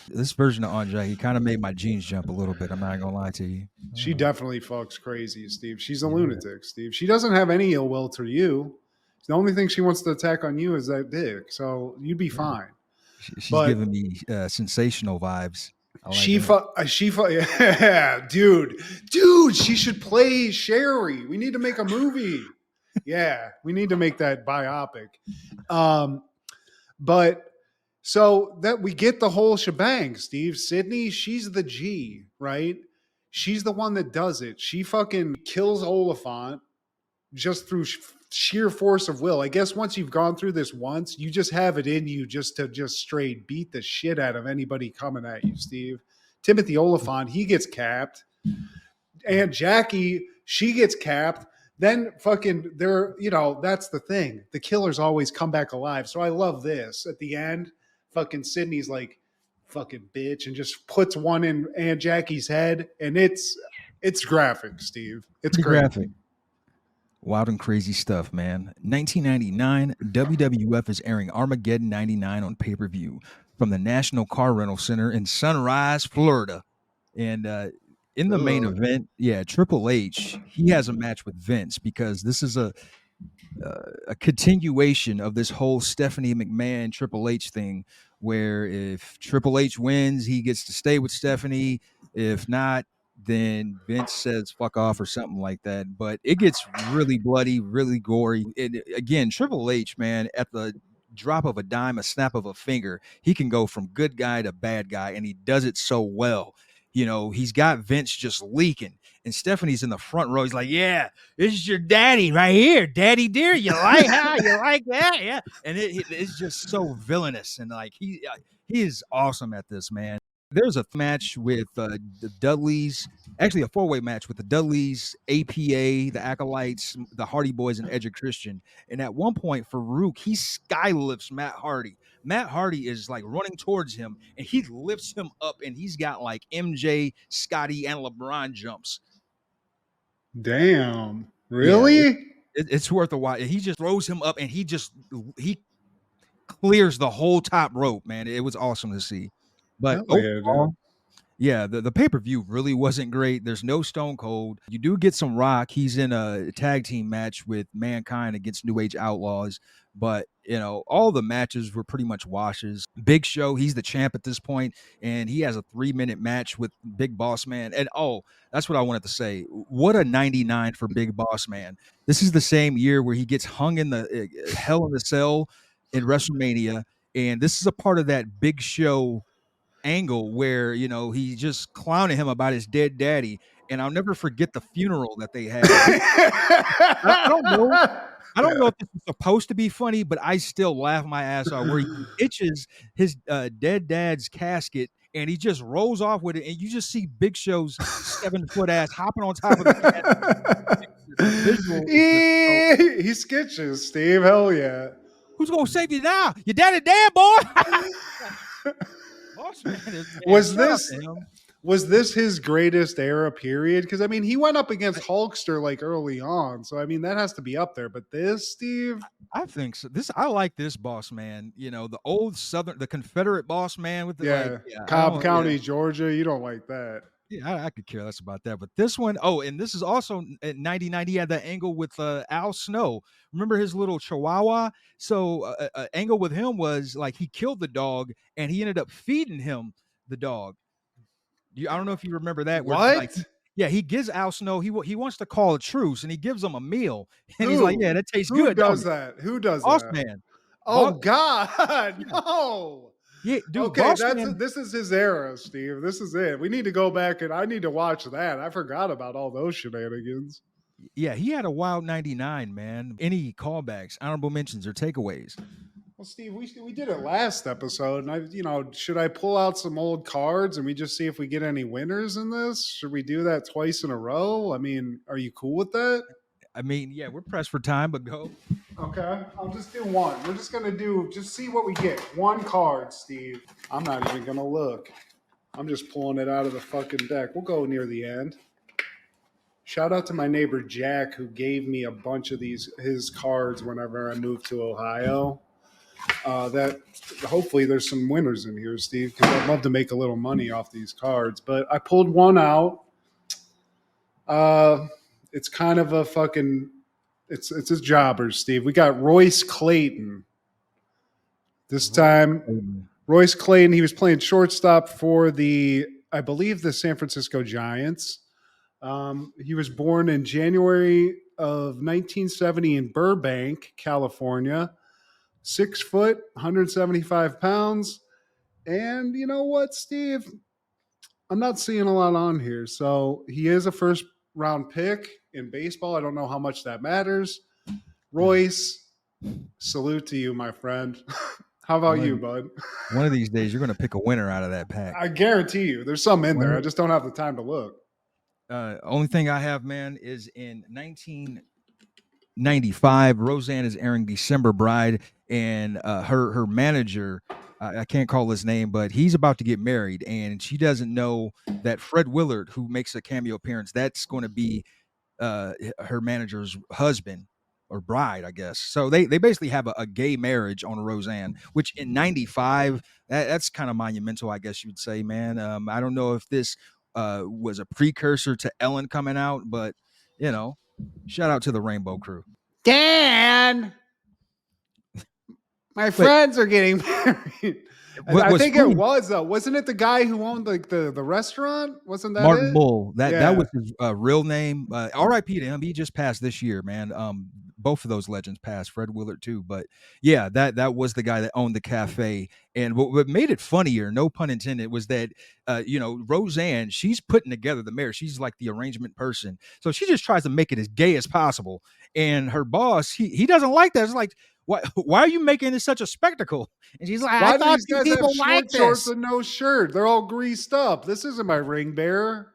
This version of Aunt Jackie kind of made my jeans jump a little bit. I'm not gonna lie to you. She definitely fucks crazy, Steve. She's a lunatic, Steve. She doesn't have any ill will to you. The only thing she wants to attack on you is that dick. So you'd be fine. She's giving me sensational vibes. Yeah, dude, she should play Sherry. We need to make a movie. Yeah, we need to make that biopic. But so that we get the whole shebang, Steve. Sydney, she's the G, right? She's the one that does it. She fucking kills Oliphant just through sheer force of will. I guess once you've gone through this once, you just have it in you just to just straight beat the shit out of anybody coming at you, Steve. Timothy Oliphant, he gets capped. And Jackie, she gets capped. Then fucking they're, that's the thing. The killers always come back alive. So I love this. At the end, fucking Sydney's like, fucking bitch, and just puts one in Aunt Jackie's head. And it's graphic, Steve. It's Pretty great. graphic. Wild and crazy stuff, man. 1999, WWF is airing Armageddon 99 on pay-per-view from the National Car Rental Center in Sunrise, Florida. And in the main event, Triple H, he has a match with Vince because this is a continuation of this whole Stephanie McMahon Triple H thing, where if Triple H wins, he gets to stay with Stephanie. If not, then Vince says fuck off or something like that. But it gets really bloody, really gory. And again, Triple H, man, at the drop of a dime, a snap of a finger, he can go from good guy to bad guy, and he does it so well. He's got Vince just leaking, and Stephanie's in the front row. He's like, "Yeah, this is your daddy right here, daddy dear. You like how you like that, yeah." And it's just so villainous, and like he is awesome at this, man. There's a match with the Dudleys, actually a four-way match with the Dudleys, APA, the Acolytes, the Hardy Boys, and Edge of Christian. And at one point, Farouk, he skylifts Matt Hardy. Matt Hardy is like running towards him, and he lifts him up, and he's got like MJ, Scotty, and LeBron jumps. Damn, really? Yeah, it's worth a while. He just throws him up, and he clears the whole top rope, man. It was awesome to see. But overall, the pay-per-view really wasn't great. There's no Stone Cold. You do get some Rock. He's in a tag team match with Mankind against New Age Outlaws. But, all the matches were pretty much washes. Big Show, he's the champ at this point, and he has a 3-minute match with Big Boss Man. And, that's what I wanted to say. What a 99 for Big Boss Man. This is the same year where he gets hung in the Hell in the Cell in WrestleMania. And this is a part of that Big Show angle where he's just clowning him about his dead daddy, and I'll never forget the funeral that they had. I don't know if this is supposed to be funny, but I still laugh my ass off where he itches his dead dad's casket, and he just rolls off with it, and you just see Big Show's 7-foot ass hopping on top of the casket. He sketches, Steve. Hell yeah. Who's gonna save you now? Your daddy dead, boy. Was this his greatest era period? Because I mean, he went up against Hulkster like early on, so I mean that has to be up there. But this, Steve, I think so. I like this Boss Man. The old the Confederate Boss Man with the Cobb County, Georgia. You don't like that? Yeah, I could care less about that. But this one, and this is also at 99. He had that angle with Al Snow. Remember his little Chihuahua? So angle with him was like he killed the dog, and he ended up feeding him the dog. I don't know if you remember that. What? He gives Al Snow. He wants to call a truce, and he gives him a meal, and he's like, "Yeah, that tastes good." Who does that? Who does Boss that? Man. Oh God, no. Yeah, dude. Okay, this is his era, Steve. This is it. We need to go back, and I need to watch that. I forgot about all those shenanigans. Yeah, he had a wild 99, man. Any callbacks, honorable mentions, or takeaways? Well, Steve, we did it last episode, and should I pull out some old cards and we just see if we get any winners in this? Should we do that twice in a row? I mean, are you cool with that? I mean, yeah, we're pressed for time, but go. Okay, I'll just do one. We're just gonna just see what we get. One card, Steve. I'm not even gonna look. I'm just pulling it out of the fucking deck. We'll go near the end. Shout out to my neighbor Jack, who gave me a bunch of his cards whenever I moved to Ohio. That hopefully there's some winners in here, Steve, because I'd love to make a little money off these cards. But I pulled one out. It's kind of a fucking it's a jobber, Steve. We got Royce Clayton. This time, Royce Clayton, he was playing shortstop for I believe the San Francisco Giants. He was born in January of 1970 in Burbank, California. 6 foot, 175 pounds. And you know what, Steve? I'm not seeing a lot on here. So he is a first round pick in baseball. I don't know how much that matters. Royce, salute to you, my friend. How about you, bud? One of these days, you're going to pick a winner out of that pack. I guarantee you, there's some in there. I just don't have the time to look. Only thing I have, man, is in 1995, Roseanne is airing December Bride, and her manager, I can't call his name, but he's about to get married, and she doesn't know that Fred Willard, who makes a cameo appearance, that's going to be her manager's husband or bride, I guess. So they basically have a gay marriage on Roseanne, which in 95, that's kind of monumental, I guess you'd say, man. I don't know if this was a precursor to Ellen coming out, but you know, shout out to the Rainbow Crew. Dan, my friends are getting married. I think it was though. Wasn't it the guy who owned like the restaurant? Wasn't that Martin it? Mull? That was his real name. R.I.P. to him. He just passed this year, man. Both of those legends passed. Fred Willard too, but yeah, that was the guy that owned the cafe. And what made it funnier, no pun intended, was that Roseanne, she's putting together the marriage. She's like the arrangement person, so she just tries to make it as gay as possible. And her boss, he doesn't like that. It's like, why are you making this such a spectacle? And she's like, I thought these people like shorts this. and no shirt. They're all greased up. This isn't my ring bearer.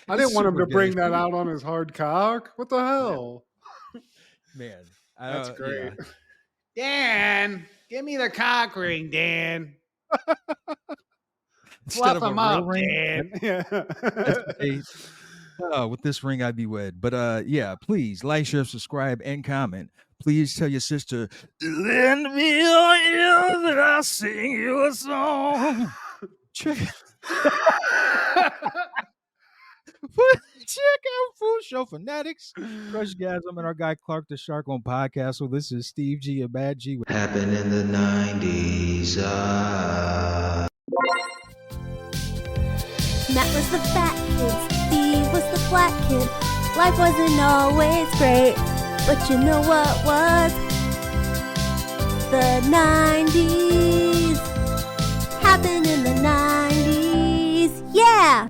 I didn't want him to bring that out on his hard cock. What the hell? Man, that's great. Yeah. Dan, give me the cock ring, Dan. Instead of a him up, ring, Dan. Yeah. With this ring, I'd be wed. But yeah, please like, share, subscribe, and comment. Please tell your sister, lend me your ears and I'll sing you a song. Check out Full Show Fanatics, Crush Gasm, and our guy Clark the Shark on podcast. So this is Steve G and Mad G. Happened in the 90s. Matt was the fat kid, Steve was the black kid. Life wasn't always great, but you know what was? The 90s. Happened in the 90s. Yeah!